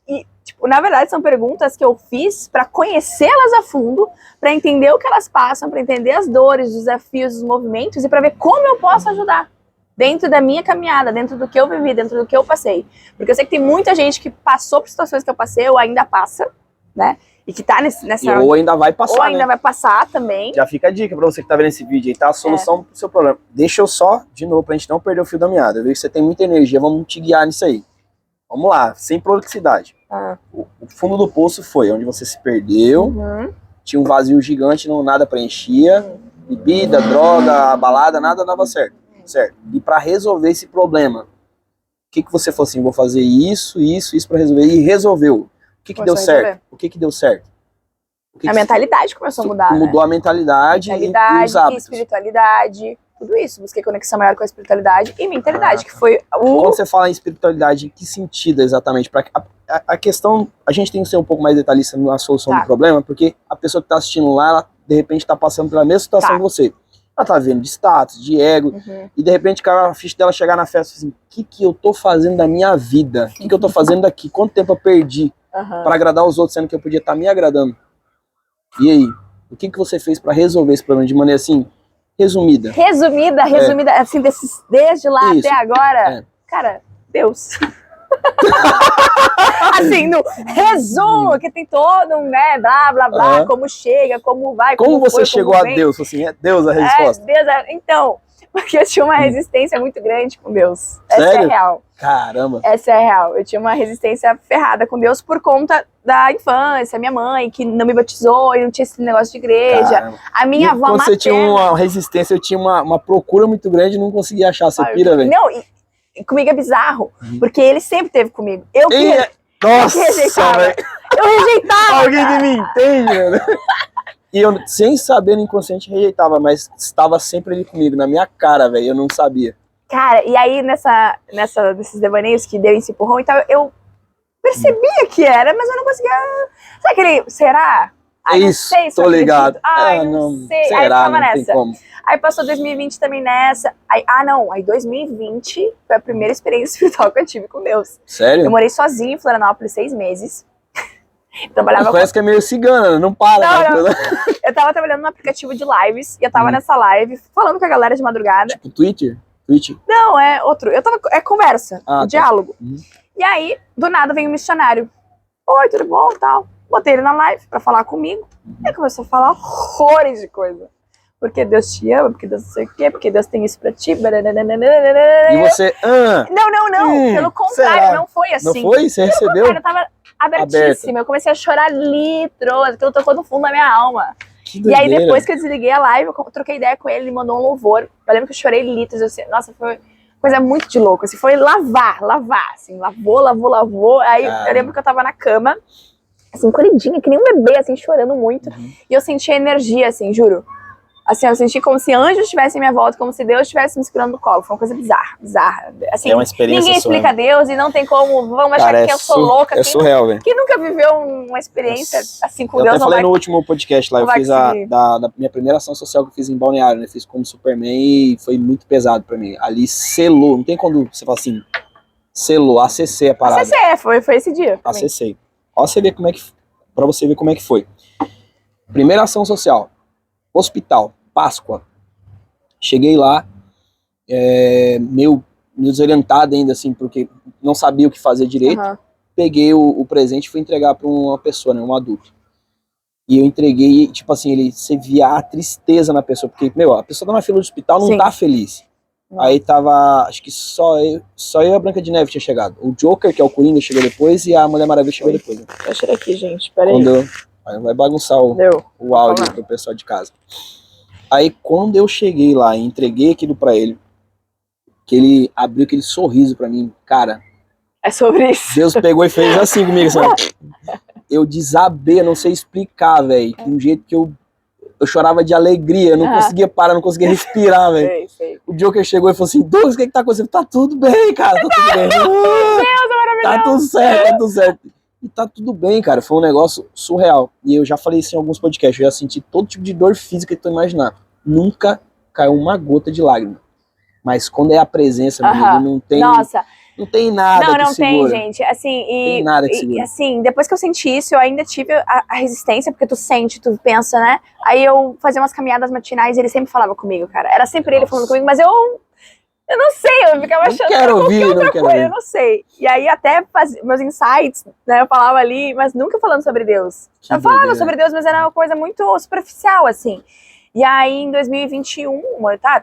E, tipo, na verdade são perguntas que eu fiz pra conhecê-las a fundo, pra entender o que elas passam, pra entender as dores, os desafios, os movimentos e pra ver como eu posso ajudar. Dentro da minha caminhada, dentro do que eu vivi, dentro do que eu passei. Porque eu sei que tem muita gente que passou por situações que eu passei, ou ainda passa, né? E que tá nessa... Ou ainda vai passar, Ou ainda vai passar também. Já fica a dica pra você que tá vendo esse vídeo aí, tá? A solução pro seu problema. Deixa eu só, de novo, pra gente não perder o fio da meada. Eu vejo que você tem muita energia, vamos te guiar nisso aí. Vamos lá, sem prolixidade. O fundo do poço foi onde você se perdeu, tinha um vazio gigante, não nada preenchia, bebida, droga, balada, nada dava certo. E pra resolver esse problema, o que você falou assim, vou fazer isso pra resolver, e resolveu. O que deu certo? O que deu certo? A mentalidade começou a mudar, Mudou a mentalidade e os hábitos. Espiritualidade, tudo isso. Busquei conexão maior com a espiritualidade e mentalidade, que foi o... Quando você fala em espiritualidade, em que sentido exatamente? A questão, a gente tem que ser um pouco mais detalhista na solução do problema, porque a pessoa que está assistindo lá, ela, de repente está passando pela mesma situação que você. Ela tava vivendo de status, de ego. Uhum. E de repente, cara, a ficha dela chegar na festa assim, o que eu tô fazendo da minha vida? O que eu tô fazendo daqui? Quanto tempo eu perdi pra agradar os outros, sendo que eu podia estar me agradando? E aí? O que você fez pra resolver esse problema de maneira assim, resumida? Resumida, assim, desde lá Isso. até agora. É. Cara, Deus. Assim, no resumo, que tem todo um, né, blá, blá, blá, como chega, como vai, como você foi, chegou como a vem. Deus? Assim, é Deus a resposta? Deus, então, porque eu tinha uma resistência muito grande com Deus. Essa Sério? é real. Caramba. Essa é real. Eu tinha uma resistência ferrada com Deus por conta da infância, minha mãe, que não me batizou e não tinha esse negócio de igreja. Caramba. A minha avó quando materna... você tinha uma resistência, eu tinha uma procura muito grande e não conseguia achar. Você pira, velho? Não, e comigo é bizarro, porque ele sempre esteve comigo. Eu que... Nossa, velho. Eu rejeitava. Alguém que me entende, mano. E eu, sem saber, no inconsciente, rejeitava, mas estava sempre ali comigo, na minha cara, velho. Eu não sabia. Cara, e aí nesses devaneios que deu esse empurrão e tal, eu percebia que era, mas eu não conseguia. Sabe aquele. Será? É isso, não sei se tô ligado. Ai, não sei. Será, aí eu ficava não nessa. tem como. Aí passou 2020 também nessa. Aí 2020 foi a primeira experiência espiritual que eu tive com Deus. Sério? Eu morei sozinha em Florianópolis 6 meses. Trabalhava Parece que é meio cigana, não para. Não. Eu tava trabalhando num aplicativo de lives e eu tava nessa live falando com a galera de madrugada. Tipo Twitter? Twitch? Não, é outro. É conversa, tá. diálogo. E aí, do nada, vem um missionário. Oi, tudo bom? Tal. Botei ele na live pra falar comigo. E aí começou a falar horrores de coisa. Porque Deus te ama, porque Deus não sei o quê, porque Deus tem isso pra ti. E você... Não. Pelo contrário, não foi assim. Não foi? Você recebeu? Eu tava abertíssima. Eu comecei a chorar litros. Aquilo tocou no fundo da minha alma. E aí, depois que eu desliguei a live, eu troquei ideia com ele, ele mandou um louvor. Eu lembro que eu chorei litros. Nossa, foi coisa muito de louco. Assim, foi lavar. Assim, lavou. Aí eu lembro que eu tava na cama, assim, colhidinha, que nem um bebê, assim, chorando muito. E eu senti a energia, assim, juro. Assim, eu senti como se anjos estivessem à minha volta, como se Deus estivesse me segurando no colo. Foi uma coisa bizarra. Assim, é uma experiência ninguém explica Deus e não tem como, vamos achar que eu sou louca. É surreal, velho. Quem nunca viveu uma experiência assim com Deus, eu até falei no último podcast lá, eu fiz da minha primeira ação social que eu fiz em Balneário, né? Fiz como Superman e foi muito pesado pra mim. Ali selou, não tem quando você fala assim, selou, ACC a parada. ACC, foi esse dia. ACC. Ó, você ver como é que, pra você ver como é que foi. Primeira ação social. Hospital, Páscoa. Cheguei lá, meio desorientado ainda, assim, porque não sabia o que fazer direito. Peguei o presente e fui entregar pra uma pessoa, né, um adulto. E eu entreguei, tipo assim, você via a tristeza na pessoa, porque, a pessoa tá na fila do hospital, não tá feliz. Aí tava, acho que só eu e a Branca de Neve tinha chegado. O Joker, que é o Coringa, chegou depois, e a Mulher Maravilha chegou depois. Né? Deixa ele aqui, gente, peraí. Vai bagunçar o áudio pro pessoal de casa. Aí quando eu cheguei lá e entreguei aquilo pra ele, que ele abriu aquele sorriso pra mim, cara... É sobre isso. Deus pegou e fez assim comigo, sabe? Eu desabei, eu não sei explicar, velho. De um jeito que eu chorava de alegria, eu não conseguia parar, não conseguia respirar, velho. O Joker chegou e falou assim, Douglas, o que tá acontecendo? Tá tudo bem, cara, tá tudo bem. Deus, é maravilhoso. Tá tudo certo. E tá tudo bem, cara. Foi um negócio surreal. E eu já falei isso em alguns podcasts. Eu já senti todo tipo de dor física que tu imaginar. Nunca caiu uma gota de lágrima. Mas quando é a presença, meu amigo, não tem... Nossa. Não tem nada que segura. Não tem, gente. Assim, tem nada que segura. Assim, depois que eu senti isso, eu ainda tive a resistência, porque tu sente, tu pensa, né? Aí eu fazia umas caminhadas matinais e ele sempre falava comigo, cara. Era sempre ele falando comigo, mas eu não sei, eu ficava achando que era qualquer outra coisa, eu não sei. E aí até meus insights, né, eu falava ali, mas nunca falando sobre Deus. Eu falava sobre Deus, mas era uma coisa muito superficial, assim. E aí em 2021,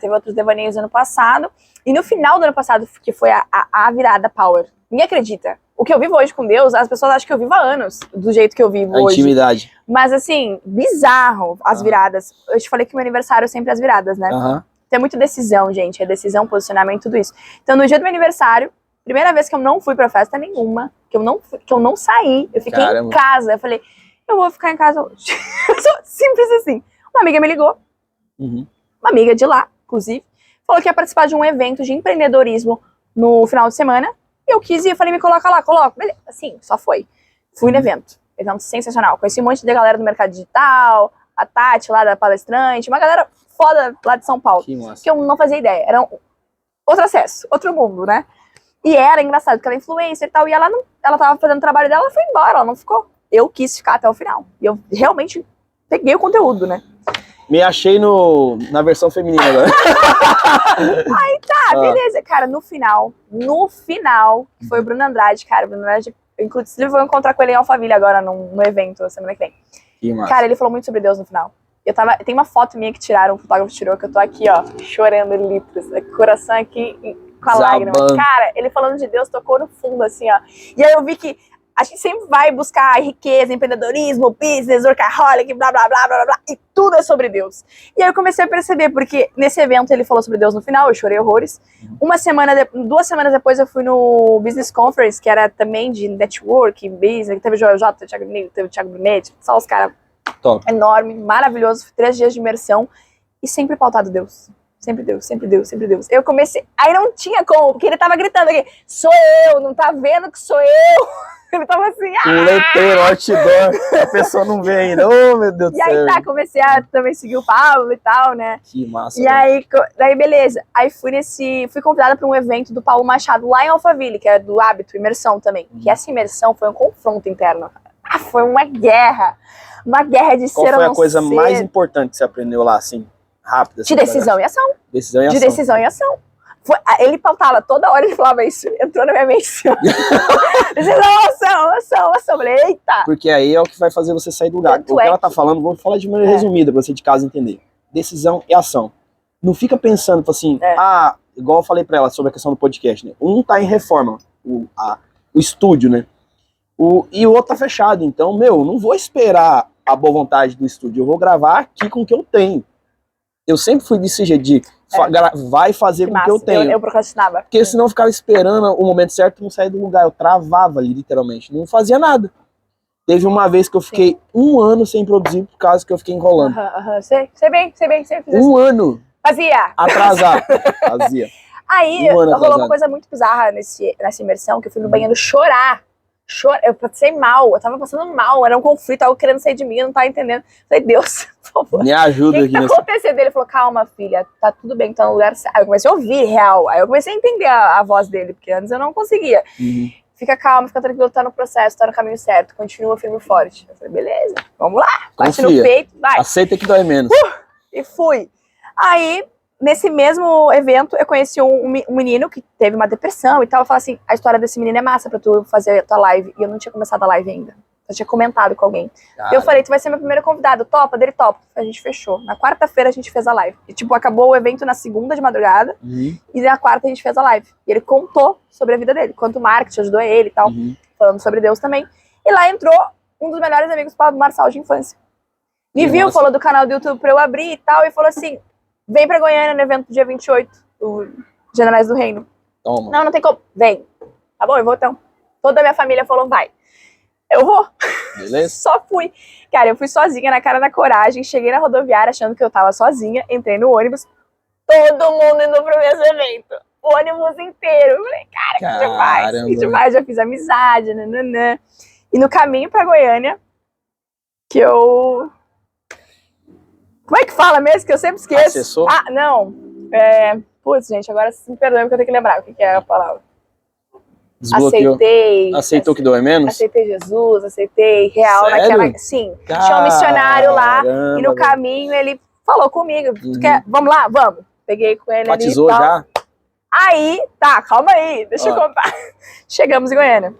teve outros devaneios ano passado, e no final do ano passado, que foi a virada Power, ninguém acredita. O que eu vivo hoje com Deus, as pessoas acham que eu vivo há anos, do jeito que eu vivo hoje. A intimidade. Mas assim, bizarro as viradas. Eu te falei que meu aniversário é sempre as viradas, né? Tem muita decisão, gente. É decisão, posicionamento, tudo isso. Então, no dia do meu aniversário, primeira vez que eu não fui pra festa nenhuma, que eu não saí, eu fiquei em casa. Eu falei, eu vou ficar em casa hoje. Simples assim. Uma amiga me ligou, uma amiga de lá, inclusive, falou que ia participar de um evento de empreendedorismo no final de semana. E eu quis ir, eu falei, me coloca lá, coloca. Beleza. Assim, só foi. Fui no evento sensacional. Conheci um monte de galera do mercado digital, a Tati lá da palestrante, uma galera foda lá de São Paulo. Que massa. Que eu não fazia ideia. Era outro acesso, outro mundo, né? E era engraçado, porque ela é influencer e tal, e ela tava fazendo o trabalho dela, ela foi embora, ela não ficou. Eu quis ficar até o final. E eu realmente peguei o conteúdo, né? Me achei na versão feminina agora. Aí tá, beleza. Cara, no final, que foi o Bruno Andrade, cara, o Bruno Andrade, inclusive eu vou encontrar com ele em Alphaville agora, num evento, na semana que vem. Que massa. Cara, ele falou muito sobre Deus no final. Tem uma foto minha que tiraram, um fotógrafo tirou, que eu tô aqui, ó, chorando litros, coração aqui com a lágrima. Cara, ele falando de Deus tocou no fundo, assim, ó. E aí eu vi que a gente sempre vai buscar riqueza, empreendedorismo, business, workaholic, blá, blá, blá, blá, blá, e tudo é sobre Deus. E aí eu comecei a perceber, porque nesse evento ele falou sobre Deus no final, eu chorei horrores. 2 semanas depois eu fui no Business Conference, que era também de network, business, teve o Joel J, teve o Thiago Brunetti, só os caras enorme, maravilhoso, 3 dias de imersão, e sempre pautado Deus. Sempre Deus, sempre Deus, sempre Deus. Eu comecei, aí não tinha como, porque ele tava gritando aqui, sou eu, não tá vendo que sou eu? Ele tava assim, um letreiro, outdoor, a pessoa não vê ainda, oh meu Deus do céu. E aí tá, comecei a também seguir o Paulo e tal, né? Que massa. E aí, daí beleza, aí fui convidada pra um evento do Paulo Machado lá em Alphaville, que é do Hábito, imersão também. Que essa imersão foi um confronto interno. Foi uma guerra de ser ou não ser. Qual foi a coisa mais importante que você aprendeu lá, assim, rápida? De decisão e ação. Decisão e ação. De decisão e ação. Ele pautava, toda hora ele falava isso, entrou na minha mente. Decisão, ação. Eu falei, eita. Porque aí é o que vai fazer você sair do lugar. O que ela tá falando, vou falar de maneira resumida pra você de casa entender. Decisão e ação. Não fica pensando, assim, igual eu falei pra ela sobre a questão do podcast, né? Um tá em reforma, o estúdio, né? E o outro tá fechado. Então, não vou esperar a boa vontade do estúdio. Eu vou gravar aqui com o que eu tenho. Eu sempre fui desse jeito de vai fazer com o que eu tenho. Eu procrastinava. Porque senão eu ficava esperando o momento certo e não sair do lugar. Eu travava ali, literalmente. Não fazia nada. Teve uma vez que eu fiquei 1 ano sem produzir por causa que eu fiquei enrolando. Sei bem. 1 ano. Fazia. Atrasado. Fazia. Aí rolou uma coisa muito bizarra nessa imersão, que eu fui no banheiro chorar. Eu passei mal, eu tava passando mal, era um conflito, algo querendo sair de mim, eu não tava entendendo. Falei, Deus, por favor. Me ajuda aqui. O que tá acontecendo? Ele falou, calma, filha, tá tudo bem, tá no lugar certo. Aí eu comecei a ouvir real, aí eu comecei a entender a voz dele, porque antes eu não conseguia. Fica calma, fica tranquilo, tá no processo, tá no caminho certo, continua firme e forte. Eu falei, beleza, vamos lá, bate no peito, vai. Aceita que dói menos. E fui. Aí, nesse mesmo evento, eu conheci um menino que teve uma depressão e tal. Eu falei assim, a história desse menino é massa pra tu fazer a tua live. E eu não tinha começado a live ainda. Eu tinha comentado com alguém. Cara. Eu falei, tu vai ser meu primeiro convidado. Topa? Dele topa. A gente fechou. Na quarta-feira a gente fez a live. E tipo, acabou o evento na segunda de madrugada. E na quarta a gente fez a live. E ele contou sobre a vida dele. Quanto o marketing ajudou ele e tal. Falando sobre Deus também. E lá entrou um dos melhores amigos do Marçal de infância. Me viu, falou do canal do YouTube pra eu abrir e tal. E falou assim, vem pra Goiânia no evento do dia 28, do Generais do Reino. Toma. Não tem como. Vem. Tá bom, eu vou então. Toda a minha família falou, vai. Eu vou. Beleza. Só fui. Cara, eu fui sozinha, na cara da coragem. Cheguei na rodoviária achando que eu tava sozinha. Entrei no ônibus. Todo mundo indo pro mesmo evento. O ônibus inteiro. Eu falei, cara, que demais. Que demais. Já fiz amizade, nananã. E no caminho pra Goiânia, que eu... Como é que fala mesmo? Que eu sempre esqueço. Acessou? Não. Putz, gente, agora me perdoe porque eu tenho que lembrar o que é a palavra. Desbloqueou. Aceitou que dói menos? Aceitei Jesus, aceitei real. Sério? Naquela. Sim. Tinha um missionário lá e no caminho ele falou comigo. Tu quer? Vamos lá? Vamos. Peguei com ele. Batizou ali, já? Aí, tá, calma aí, deixa eu contar. Chegamos em Goiânia.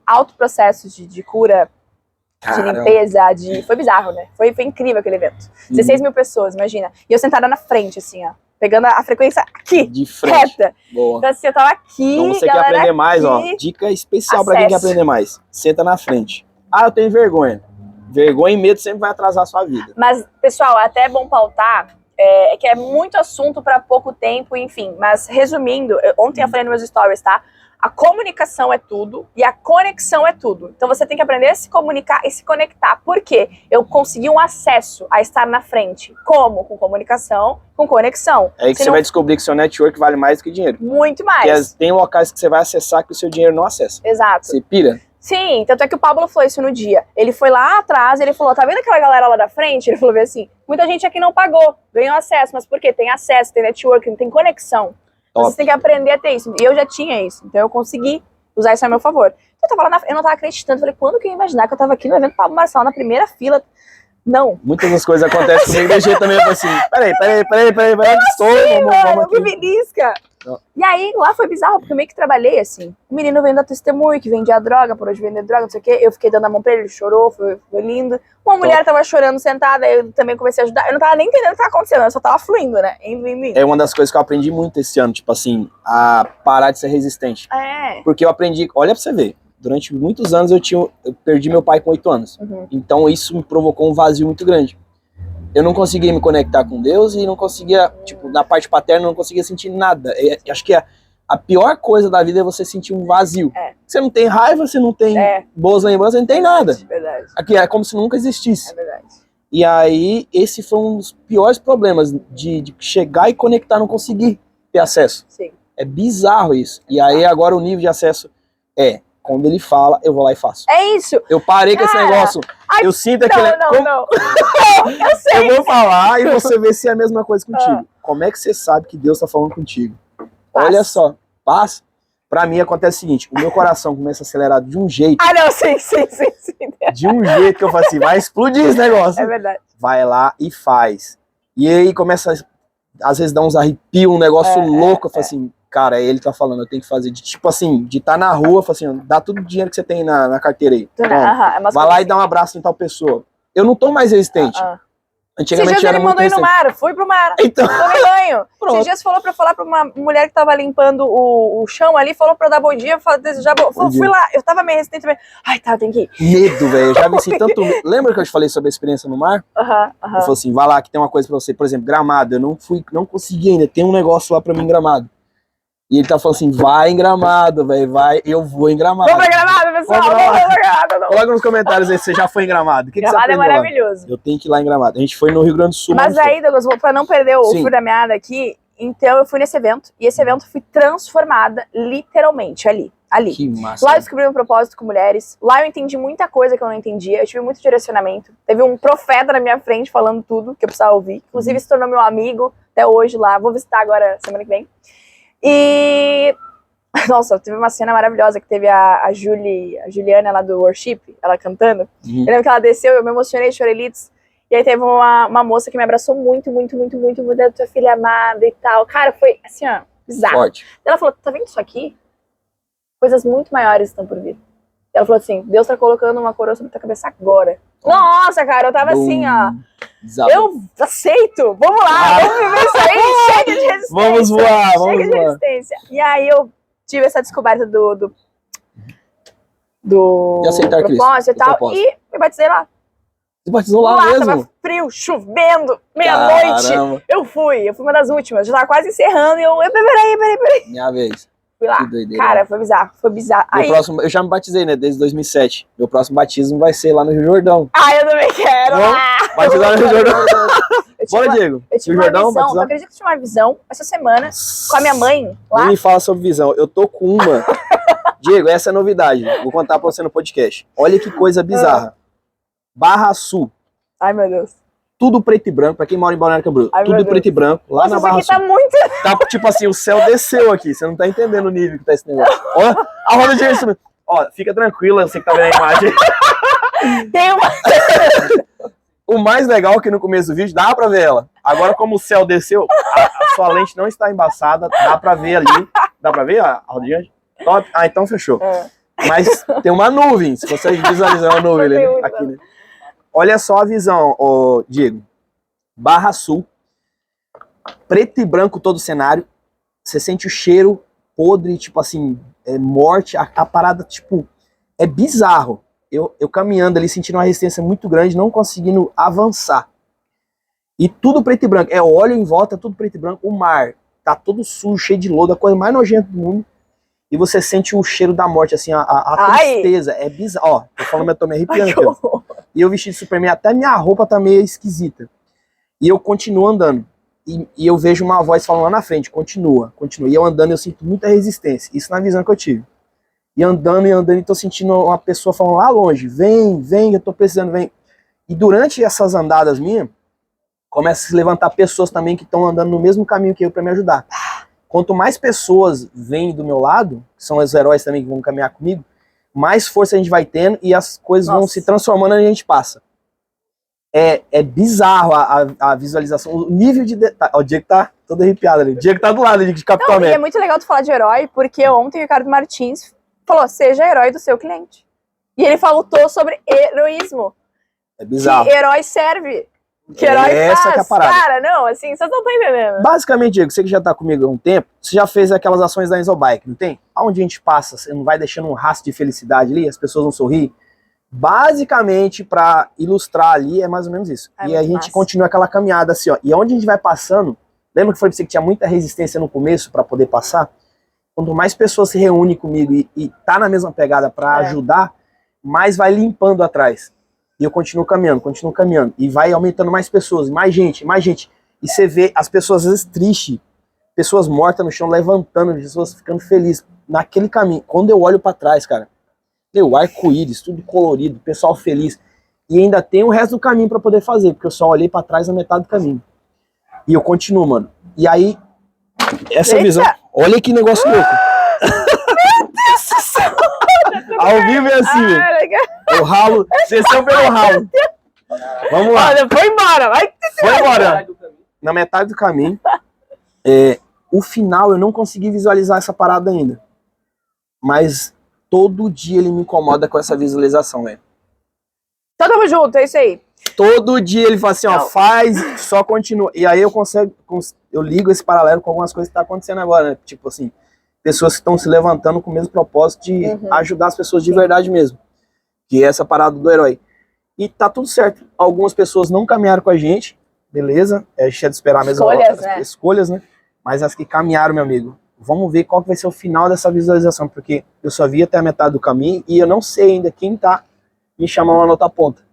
Alto processo de cura. Caramba. De limpeza, foi bizarro, né? Foi incrível aquele evento. 16 mil pessoas, imagina. E eu sentada na frente, assim, ó. Pegando a frequência aqui, de frente. Reta. Boa. Então, assim, eu tava aqui, então você quer aprender mais, ó. Dica especial pra quem quer aprender mais. Senta na frente. Eu tenho vergonha. Vergonha e medo sempre vai atrasar a sua vida. Mas, pessoal, até é bom pautar, que é muito assunto pra pouco tempo, enfim. Mas, resumindo, ontem eu falei nos meus stories, tá? A comunicação é tudo e a conexão é tudo. Então você tem que aprender a se comunicar e se conectar. Por quê? Eu consegui um acesso a estar na frente. Como? Com comunicação, com conexão. É aí que você vai descobrir que seu network vale mais do que dinheiro. Muito mais. Porque tem locais que você vai acessar que o seu dinheiro não acessa. Exato. Você pira? Sim, tanto é que o Pablo falou isso no dia. Ele foi lá atrás, ele falou, tá vendo aquela galera lá da frente? Ele falou bem assim, muita gente aqui não pagou, ganhou acesso, mas por quê? Tem acesso, tem networking, tem conexão. Top. Vocês têm que aprender a ter isso. E eu já tinha isso, então eu consegui usar isso a meu favor. Eu tava lá eu não tava acreditando, falei, quando que eu ia imaginar que eu tava aqui no evento Pablo Marçal, na primeira fila? Não. Muitas das coisas acontecem comigo de jeito também, eu falei assim, peraí, vamos Que aqui. belisca. Não. E aí, lá foi bizarro, porque eu meio que trabalhei assim. O menino vendo a testemunho, que vendia droga, parou de vender droga, não sei o quê. Eu fiquei dando a mão pra ele, ele chorou, foi lindo. Uma mulher tava chorando sentada, eu também comecei a ajudar. Eu não tava nem entendendo o que tava acontecendo, eu só tava fluindo, né? Indo. É uma das coisas que eu aprendi muito esse ano, tipo assim, a parar de ser resistente. É. Porque eu aprendi, olha pra você ver, durante muitos anos eu perdi meu pai com 8 anos. Uhum. Então isso me provocou um vazio muito grande. Eu não conseguia me conectar com Deus e não conseguia, tipo, na parte paterna eu não conseguia sentir nada. Acho que a pior coisa da vida é você sentir um vazio. É. Você não tem raiva, você não tem boas lembranças, não tem nada. Verdade. Aqui é como se nunca existisse. É verdade. E aí, esse foi um dos piores problemas de chegar e conectar, não conseguir ter acesso. Sim. É bizarro isso. E aí, agora o nível de acesso quando ele fala, eu vou lá e faço. É isso. Eu parei com esse Cara, negócio. Eu sinto aquele... Não. Eu sei. Eu vou falar e você vê se é a mesma coisa contigo. Como é que você sabe que Deus tá falando contigo? Passa. Olha só, passa. Pra mim acontece o seguinte, o meu coração começa a acelerar de um jeito. Ah, não, sim. De um jeito que eu falo assim, vai explodir esse negócio. É verdade. Vai lá e faz. E aí começa, às vezes dá uns arrepios, um negócio louco. Eu falo assim, cara, ele tá falando, eu tenho que fazer. Tipo assim, de estar na rua, eu falo assim, dá todo o dinheiro que você tem na carteira aí. Vai lá e dá um abraço em tal pessoa. Eu não tô mais resistente. Antigamente Esses dias eu era ele muito mandou ir no resistente. mar, fui pro mar, Então, tomei banho. Pronto. Esses dias falou pra falar pra uma mulher que tava limpando o chão ali, falou pra eu dar bom dia, fui lá, eu tava meio resistente também. Ai, tá, tem que ir. medo, velho. Eu já venci tanto. Lembra que eu te falei sobre a experiência no mar? Aham. Eu falei assim, vai lá que tem uma coisa pra você. Por exemplo, Gramado. Eu não consegui ainda. Tem um negócio lá pra mim em Gramado. E ele tá falando assim, vai em Gramado, velho, vai. Eu vou em Gramado. Vamos pra Gramado, pessoal, Vamos pra vamos pra Gramado. Coloca nos comentários aí se você já foi em Gramado. O que Gramado você é aprendeu lá? maravilhoso. Eu tenho que ir lá em Gramado. A gente foi no Rio Grande do Sul. Mas aí, Douglas, pra não perder o Sim. fio da meada aqui, então eu fui nesse evento, e esse evento eu fui transformada, literalmente, ali. Que massa. Lá eu descobri um propósito com mulheres, lá eu entendi muita coisa que eu não entendia, eu tive muito direcionamento. Teve um profeta na minha frente falando tudo que eu precisava ouvir, inclusive se tornou meu amigo até hoje lá, vou visitar agora semana que vem. E... Nossa, teve uma cena maravilhosa que teve a Juliana lá do Worship, ela cantando. Eu lembro que ela desceu, eu me emocionei, chorei litros. E aí teve uma moça que me abraçou muito, da tua filha amada e tal. Cara, foi assim, ó, bizarro. Forte. Ela falou, tá vendo isso aqui? Coisas muito maiores estão por vir. Ela falou assim, Deus tá colocando uma coroa sobre tua cabeça agora. Nossa, cara, eu tava assim, ó. Exato. Eu aceito, vamos lá, vamos viver isso aí, chega de resistência. Vamos voar, vamos chega de voar. resistência. E aí eu tive essa descoberta do De aceitar Cristo, propósito e do tal, propósito. e me batizei lá. Você batizou lá mesmo? Tava frio, chovendo, meia-noite. Caramba. Eu fui uma das últimas, já tava quase encerrando, e eu peraí. Minha vez. Fui lá. Que doideira. Cara, foi bizarro. Meu próximo, eu já me batizei, né, desde 2007. Meu próximo batismo vai ser lá no Rio Jordão. Eu também quero. Vamos batizar no Rio Jordão. Eu tive Bora, uma- Diego. Eu tive Rio uma Jordão, visão, tu batizar? acredita que eu tive uma visão essa semana com a minha mãe lá? Nem me fala sobre visão. Eu tô com uma. Diego, essa é a novidade. Vou contar pra você no podcast. Olha que coisa bizarra. Barra Sul. Ai, meu Deus. Tudo preto e branco. Pra quem mora em Balneário Camboriú. Ai, meu Tudo Deus. preto e branco. Lá Nossa, na isso Barra aqui Sul. tá muito... Tá tipo assim, o céu desceu aqui. Você não tá entendendo o nível que tá esse negócio. Olha a roda de isso. Ó, fica tranquila, você que tá vendo a imagem. Tem uma... O mais legal é que no começo do vídeo dá pra ver ela. Agora, como o céu desceu, a sua lente não está embaçada, dá pra ver ali. Dá pra ver a rodinha? Top. Ah, então fechou. Mas tem uma nuvem, se você visualizar uma nuvem ali, aqui, né? Olha só a visão, ô, Diego. Barra Sul, preto e branco todo o cenário. Você sente o cheiro podre, tipo assim, morte. A parada, tipo, é bizarro. Eu caminhando ali, sentindo uma resistência muito grande, não conseguindo avançar. E tudo preto e branco. É óleo em volta, tudo preto e branco. O mar tá todo sujo, cheio de lodo, a coisa mais nojenta do mundo. E você sente o cheiro da morte, assim, a tristeza. É bizarro. Ó, tô falando, eu tô me arrepiando aqui, ó. E eu vestido de Superman, até minha roupa tá meio esquisita. E eu continuo andando. E eu vejo uma voz falando lá na frente, continua. E eu andando, eu sinto muita resistência. Isso na visão que eu tive. e andando, e tô sentindo uma pessoa falando lá longe, vem, eu tô precisando, vem. E durante essas andadas minhas, começa a se levantar pessoas também que estão andando no mesmo caminho que eu para me ajudar. Quanto mais pessoas vêm do meu lado, que são os heróis também que vão caminhar comigo, mais força a gente vai tendo e as coisas vão se transformando e a gente passa. É bizarro a visualização, o nível de detalhe. O Diego tá todo arrepiado ali. O Diego tá do lado ali de Capitão América. E é muito legal tu falar de herói, porque ontem o Ricardo Martins falou, seja herói do seu cliente. E ele falou sobre heroísmo. É bizarro. Que herói serve. Que herói essa faz. Que é a parada. Cara, não, assim, vocês não estão entendendo. Basicamente, Diego, você que já tá comigo há um tempo, você já fez aquelas ações da Ensobike, não tem? Aonde a gente passa, você não vai deixando um rastro de felicidade ali, as pessoas vão sorrir. Basicamente, para ilustrar ali, é mais ou menos isso. E a gente continua aquela caminhada assim, ó. E onde a gente vai passando, lembra que eu falei pra você que tinha muita resistência no começo para poder passar? Quanto mais pessoas se reúnem comigo e tá na mesma pegada para ajudar, mais vai limpando atrás. E eu continuo caminhando. E vai aumentando mais pessoas, mais gente. E você vê as pessoas às vezes tristes, pessoas mortas no chão, levantando, pessoas ficando felizes naquele caminho. Quando eu olho para trás, cara, meu, arco-íris, tudo colorido, pessoal feliz. E ainda tem o resto do caminho para poder fazer, porque eu só olhei para trás na metade do caminho. E eu continuo, mano. E aí, essa visão... Olha que negócio louco. Meu Deus do céu! Ao vivo é assim, eu ralo, desceu pelo ralo. Vamos lá. Olha, foi embora, vai. Foi embora. Na metade do caminho. O final eu não consegui visualizar essa parada ainda. Mas todo dia ele me incomoda com essa visualização, velho. Então tamo junto, é isso aí. Todo dia ele fala assim, ó, faz, só continua. E aí eu ligo esse paralelo com algumas coisas que tá acontecendo agora, né? Tipo assim, pessoas que estão se levantando com o mesmo propósito de ajudar as pessoas de verdade mesmo. Que é essa parada do herói. E tá tudo certo. Algumas pessoas não caminharam com a gente, beleza? A gente tinha de esperar mesmo escolhas, né? Mas as que caminharam, meu amigo, vamos ver qual que vai ser o final dessa visualização, porque eu só vi até a metade do caminho e eu não sei ainda quem tá me chamando lá na outra ponta.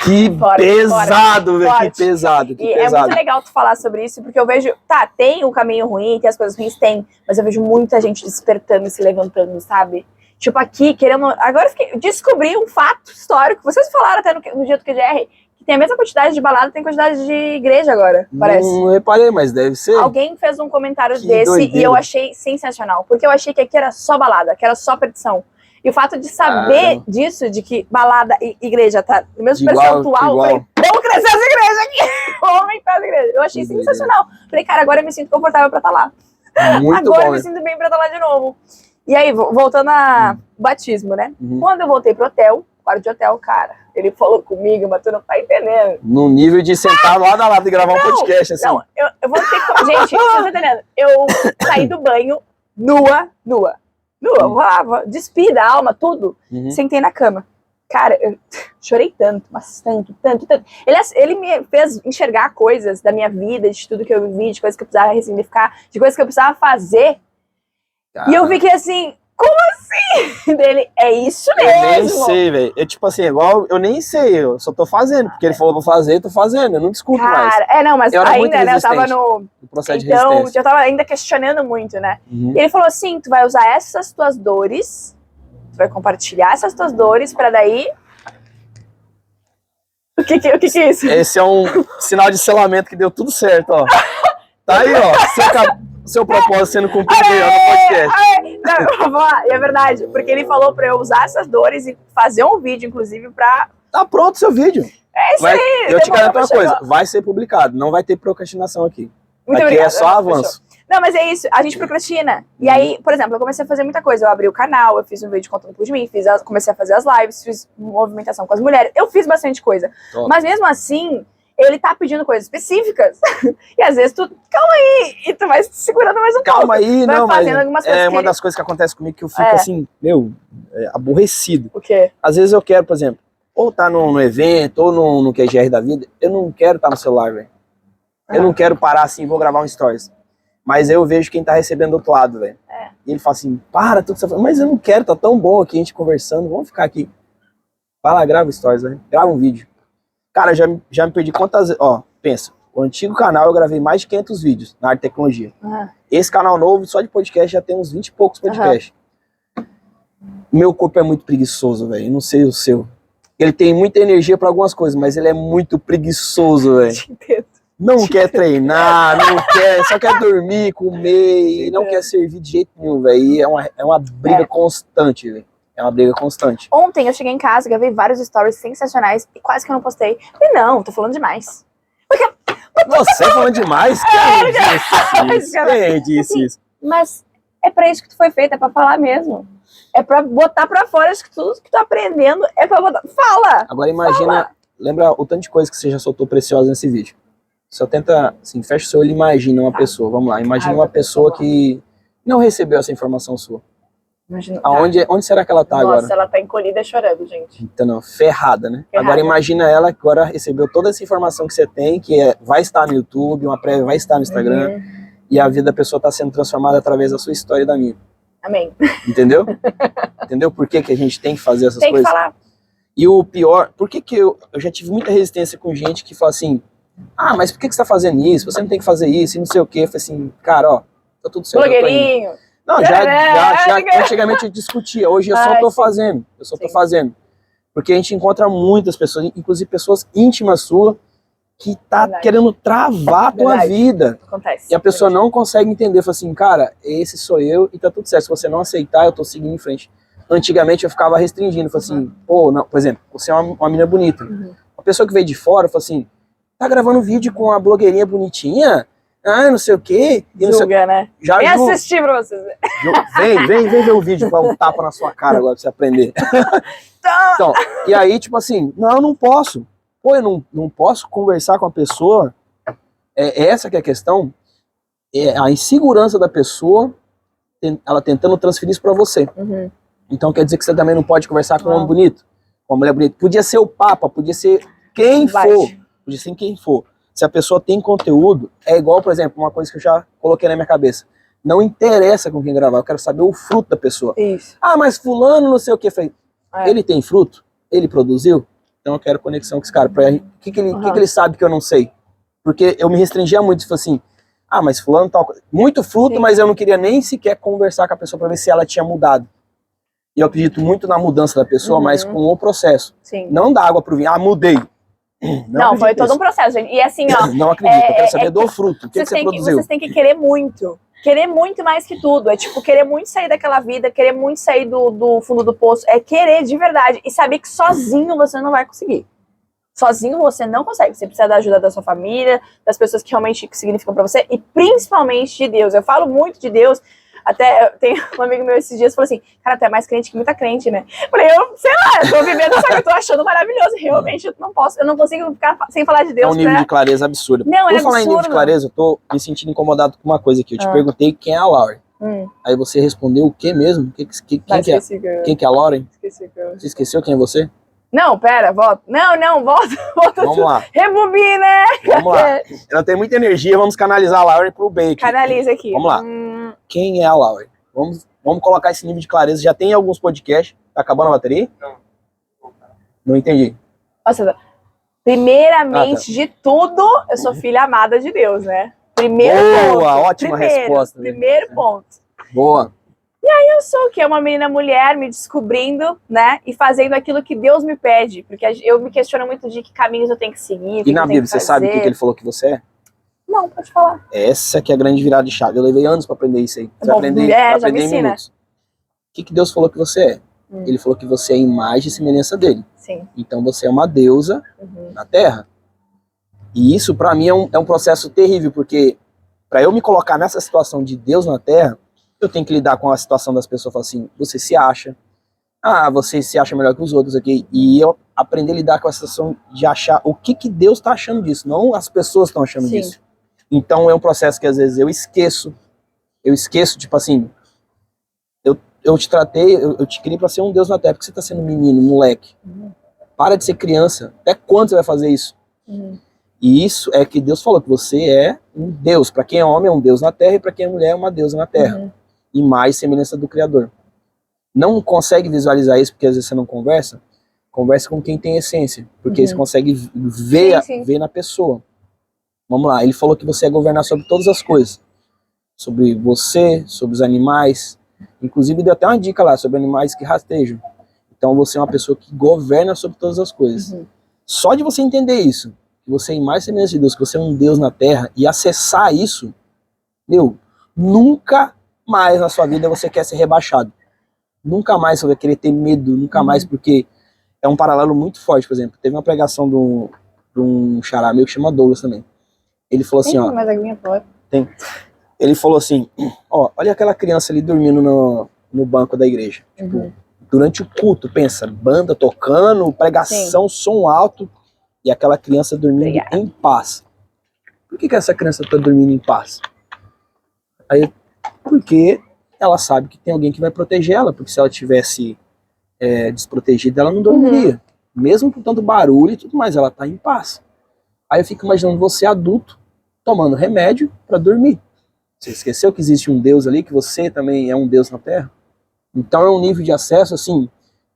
Que pesado, velho, que pesado, que pesado. É muito legal tu falar sobre isso, porque eu vejo, tem um caminho ruim, tem as coisas ruins, mas eu vejo muita gente despertando e se levantando, sabe? Tipo aqui, querendo... Agora eu descobri um fato histórico, vocês falaram até no dia do QGR, que tem a mesma quantidade de balada, tem quantidade de igreja agora, parece. Não reparei, mas deve ser. Alguém fez um comentário desse e eu achei sensacional, porque eu achei que aqui era só balada, que era só perdição. E o fato de saber disso, de que balada e igreja tá no mesmo percentual, eu falei, vamos crescer as igrejas aqui! Vamos aumentar as igrejas. Eu achei sensacional. Falei, cara, agora eu me sinto confortável pra estar lá. Muito agora bom, eu me sinto bem pra estar lá de novo. E aí, voltando a batismo, né? Quando eu voltei pro hotel, quarto de hotel, cara, ele falou comigo, mas tu não tá entendendo. No nível de sentar lado a lado e gravar um podcast, assim. Não, eu vou ter que... Gente, vocês estão entendendo? Eu saí do banho nua, despi da alma, tudo. Sentei na cama. Cara, eu chorei tanto, mas tanto. Ele me fez enxergar coisas da minha vida, de tudo que eu vivi, de coisas que eu precisava ressignificar, de coisas que eu precisava fazer. E eu fiquei assim, como assim? Dele, é isso mesmo. Eu nem sei, velho. É tipo assim, igual, eu nem sei, eu só tô fazendo, porque ele falou pra fazer, tô fazendo, eu não discuto mais. Mas eu ainda, né, eu tava no processo de então, resistência. eu tava ainda questionando muito, né? E ele falou assim, tu vai usar essas tuas dores, tu vai compartilhar essas tuas dores pra daí... O que é isso? Esse é um sinal de selamento que deu tudo certo, ó. Tá aí, ó, seu propósito sendo cumprido aí, ó, no podcast. Não, vamos lá, é verdade, porque ele falou pra eu usar essas dores e fazer um vídeo, inclusive, pra... Tá pronto o seu vídeo. É isso aí. Eu te garanto uma coisa, vai ser publicado, não vai ter procrastinação aqui. Muito aqui obrigada, é só avanço. Não, mas é isso, a gente procrastina. E aí, por exemplo, eu comecei a fazer muita coisa. Eu abri o canal, eu fiz um vídeo contando de mim, comecei a fazer as lives, fiz movimentação com as mulheres. Eu fiz bastante coisa. Top. Mas mesmo assim, ele tá pedindo coisas específicas. E às vezes tu, calma aí, e tu vai segurando mais um pouco. Calma aí, vai não, fazendo mas algumas coisas é uma das coisas que acontece comigo que eu fico assim, aborrecido. O quê? Às vezes eu quero, por exemplo, ou tá no evento, ou no QGR da vida, eu não quero estar no celular, velho. Eu não quero parar assim, vou gravar um stories. Mas eu vejo quem tá recebendo do outro lado, velho. E ele fala assim, para tudo que você fala. Mas eu não quero, tá tão bom aqui a gente conversando, vamos ficar aqui. Vai lá, grava stories, velho. Grava um vídeo. Cara, já me perdi quantas vezes. Ó, pensa, o antigo canal eu gravei mais de 500 vídeos na área de tecnologia. Esse canal novo, só de podcast, já tem uns 20 e poucos podcasts. Meu corpo é muito preguiçoso, velho. Não sei o seu. Ele tem muita energia pra algumas coisas, mas ele é muito preguiçoso, velho. Te entendo. Não quer treinar, não quer, só quer dormir, comer, e não quer servir de jeito nenhum, velho. E é uma briga constante, velho. É uma briga constante. Ontem eu cheguei em casa, gravei vários stories sensacionais e quase que eu não postei. Falei, não, tô falando demais. Você falando demais? Quem disse isso? Mas é pra isso que tu foi feito, é pra falar mesmo. É pra botar pra fora isso que tudo que tu tá aprendendo, é pra botar... Fala! Agora imagina, lembra o tanto de coisa que você já soltou preciosa nesse vídeo. Só tenta, assim, fecha o seu olho e imagina uma pessoa. Vamos lá, imagina uma pessoa que não recebeu essa informação sua. Imagina, Onde será que ela tá agora? Nossa, ela tá encolhida chorando, gente. Então, não, ferrada, né? Ferrada. Agora imagina ela que agora recebeu toda essa informação que você tem, que vai estar no YouTube, uma prévia vai estar no Instagram, e a vida da pessoa tá sendo transformada através da sua história e da minha. Amém. Entendeu? Entendeu por que a gente tem que fazer essas coisas? Tem que falar. E o pior, por que eu já tive muita resistência com gente que fala assim, mas por que você tá fazendo isso? Você não tem que fazer isso e não sei o quê. Eu falei assim, cara, ó, tá tudo certo. Blogueirinho. Não, já antigamente eu discutia, hoje eu só tô fazendo, tô fazendo. Porque a gente encontra muitas pessoas, inclusive pessoas íntimas suas, que tá querendo travar a tua vida. Acontece. E a pessoa não consegue entender, fala assim, cara, esse sou eu e tá tudo certo. Se você não aceitar, eu tô seguindo em frente. Antigamente eu ficava restringindo, falava assim, pô, não, por exemplo, você é uma menina bonita. Uma pessoa que veio de fora, fala assim, tá gravando vídeo com a blogueirinha bonitinha? Não sei o quê. Julga, né? Já vem assistir pra vocês. Vem ver o vídeo pra um tapa na sua cara agora pra você aprender. Então, e aí, tipo assim, não, eu não posso. Pô, eu não posso conversar com a pessoa. Essa que é a questão. É a insegurança da pessoa, ela tentando transferir isso pra você. Então quer dizer que você também não pode conversar com um homem bonito, com uma mulher bonita. Podia ser o Papa, podia ser quem for. Podia ser quem for. Se a pessoa tem conteúdo, é igual, por exemplo, uma coisa que eu já coloquei na minha cabeça. Não interessa com quem gravar, eu quero saber o fruto da pessoa. Isso. Mas fulano não sei o que fez. Ele tem fruto? Ele produziu? Então eu quero conexão com esse cara. O que ele sabe que eu não sei? Porque eu me restringia muito, tipo assim, mas fulano tal, muito fruto, mas eu não queria nem sequer conversar com a pessoa para ver se ela tinha mudado. E eu acredito muito na mudança da pessoa, mas com o processo. Sim. Não dá água pro vinho. Mudei. Não, foi todo um processo, gente. E assim, ó... Não acredito, eu quero saber do fruto. O que você produziu? Vocês têm que querer muito. Querer muito mais que tudo. É tipo, querer muito sair daquela vida, querer muito sair do fundo do poço. É querer de verdade. E saber que sozinho você não vai conseguir. Sozinho você não consegue. Você precisa da ajuda da sua família, das pessoas que realmente significam pra você, e principalmente de Deus. Eu falo muito de Deus. Até tem um amigo meu esses dias que falou assim, cara, tu é mais crente que muita crente, né? Eu falei, sei lá, eu tô vivendo, só que eu tô achando maravilhoso. Realmente, eu não consigo ficar sem falar de Deus. É um nível de clareza absurdo. Não, Por falar em nível de clareza, eu tô me sentindo incomodado com uma coisa aqui. Eu te perguntei quem é a Lauren. Aí você respondeu o que mesmo? Quem que é a Lauren? Esqueci. Você esqueceu quem é você? Não, pera, volta. Não, volta. Vamos lá. Rebobina. Vamos lá. Ela tem muita energia, vamos canalizar a Lauren pro bem. Canaliza aqui. Vamos lá. Quem é a Lauren? Vamos colocar esse nível de clareza. Já tem alguns podcasts. Tá acabando a bateria? Não entendi. Nossa, primeiramente de tudo, eu sou filha amada de Deus, né? Primeiro ponto. Ótima resposta. Primeiro ponto. Boa. E aí eu sou o quê? Uma menina mulher me descobrindo, né? E fazendo aquilo que Deus me pede. Porque eu me questiono muito de que caminhos eu tenho que seguir. E na Bíblia, você sabe o que ele falou que você é? Não, pode falar. Essa que é a grande virada de chave. Eu levei anos pra aprender isso aí. Você vai aprender em minutos. O que Deus falou que você é? Ele falou que você é a imagem e semelhança dele. Sim. Então você é uma deusa na Terra. E isso pra mim é um processo terrível, porque pra eu me colocar nessa situação de Deus na Terra, eu tenho que lidar com a situação das pessoas, falar assim, você se acha, você se acha melhor que os outros aqui, e eu aprender a lidar com a situação de achar o que Deus tá achando disso, não as pessoas estão achando disso. Então é um processo que às vezes eu esqueço, tipo assim, eu te tratei, eu te criei pra ser um Deus na Terra, porque você tá sendo menino, moleque, para de ser criança, até quando você vai fazer isso? E isso é que Deus falou, que você é um Deus, pra quem é homem é um Deus na Terra, e pra quem é mulher é uma deusa na Terra. Imagem e semelhança do Criador. Não consegue visualizar isso porque às vezes você não conversa? Conversa com quem tem essência, porque você consegue ver, ver na pessoa. Vamos lá, ele falou que você é governar sobre todas as coisas. Sobre você, sobre os animais, Inclusive, deu até uma dica lá sobre animais que rastejam. Então, você é uma pessoa que governa sobre todas as coisas. Só de você entender isso, que você é mais semelhante de Deus, que você é um Deus na Terra, e acessar isso, meu, nunca mais na sua vida você quer ser rebaixado. Nunca mais você vai querer ter medo, nunca mais, porque é um paralelo muito forte. Por exemplo, teve uma pregação de um xará meu que chama Douglas também. Ele falou assim, ó... mais aguinha fora. Tem. Ele falou assim, ó, olha aquela criança ali dormindo no banco da igreja. Tipo, durante o culto, pensa, banda tocando, pregação, som alto, e aquela criança dormindo em paz. Por que essa criança tá dormindo em paz? Aí, porque ela sabe que tem alguém que vai proteger ela, porque se ela tivesse desprotegida, ela não dormiria. Mesmo com tanto barulho e tudo mais, ela tá em paz. Aí eu fico imaginando você adulto, tomando remédio para dormir. Você esqueceu que existe um Deus ali, que você também é um Deus na Terra? Então é um nível de acesso, assim,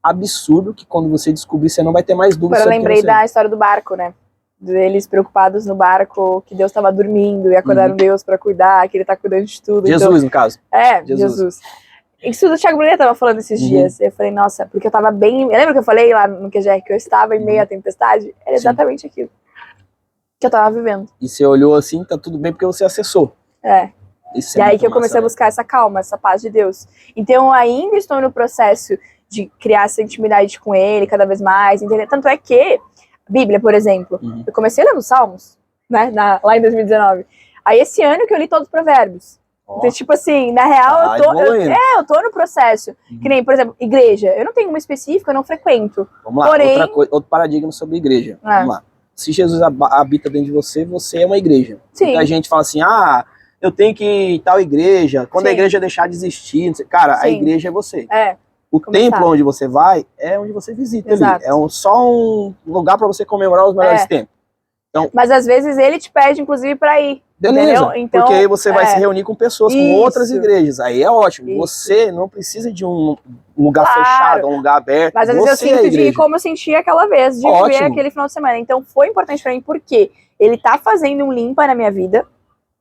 absurdo, que quando você descobrir, você não vai ter mais dúvida. Agora eu lembrei da história do barco, né? Deles preocupados no barco, que Deus estava dormindo, e acordaram Deus para cuidar, que ele tá cuidando de tudo. Jesus, então, no caso. Jesus. Isso o Thiago Brunet tava falando esses dias. Eu falei, nossa, porque eu tava bem... Lembra que eu falei lá no QGR que eu estava em meio à tempestade? Era exatamente aquilo que eu tava vivendo. E você olhou assim, tá tudo bem porque você acessou. Isso e aí que eu comecei a buscar essa calma, essa paz de Deus. Então eu ainda estou no processo de criar essa intimidade com Ele cada vez mais, entender? Tanto é que a Bíblia, por exemplo, eu comecei lendo Salmos, né, lá em 2019. Aí esse ano que eu li todos os provérbios. Então, tipo assim, na real, eu tô no processo. Que nem, por exemplo, igreja. Eu não tenho uma específica, eu não frequento. Vamos lá, porém... outro paradigma sobre igreja. Vamos lá. Se Jesus habita dentro de você, você é uma igreja. Muita gente fala assim, eu tenho que ir em tal igreja, quando a igreja deixar de existir. Cara, a igreja é você. O templo onde você vai é onde você visita ali. É só um lugar para você comemorar os melhores tempos. Então, mas às vezes ele te pede, inclusive, para ir. Beleza, então, porque aí você vai se reunir com pessoas, com outras igrejas. Aí é ótimo. Você não precisa de um lugar fechado, um lugar aberto. Mas às vezes eu sinto de ir como eu senti aquela vez, de ver aquele final de semana. Então foi importante para mim, porque ele tá fazendo um limpa na minha vida,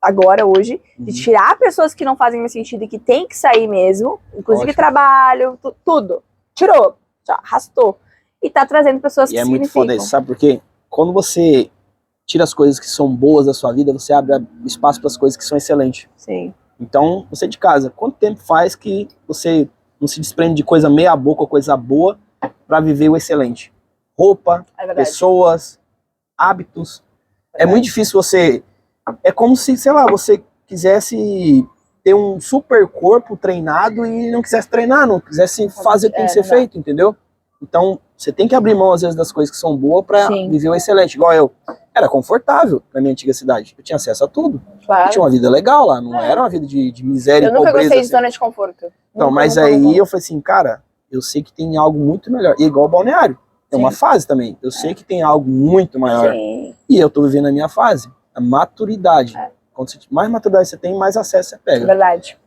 agora, hoje, de tirar pessoas que não fazem mais sentido e que tem que sair mesmo, inclusive trabalho, tudo. Tirou, já arrastou. E tá trazendo pessoas que significam. E é muito foda isso, sabe por quê? Quando você tira as coisas que são boas da sua vida, você abre espaço para as coisas que são excelentes. Sim. Então, você de casa, quanto tempo faz que você não se desprende de coisa meia boca ou coisa boa para viver o excelente? Roupa, pessoas, hábitos. É muito difícil você... É como se, sei lá, você quisesse ter um super corpo treinado e não quisesse treinar, não quisesse fazer o que tem que ser feito, entendeu? Então, você tem que abrir mão, às vezes, das coisas que são boas para viver o excelente. Igual eu. Era confortável na minha antiga cidade. Eu tinha acesso a tudo. Eu tinha uma vida legal lá. Não era uma vida de miséria e pobreza. Eu nunca gostei de zona de conforto. Não, mas aí eu falei assim, cara, eu sei que tem algo muito melhor. E igual o balneário. É uma fase também. Eu sei que tem algo muito maior. E eu tô vivendo a minha fase. A maturidade. Quanto mais maturidade você tem, mais acesso você pega. Verdade.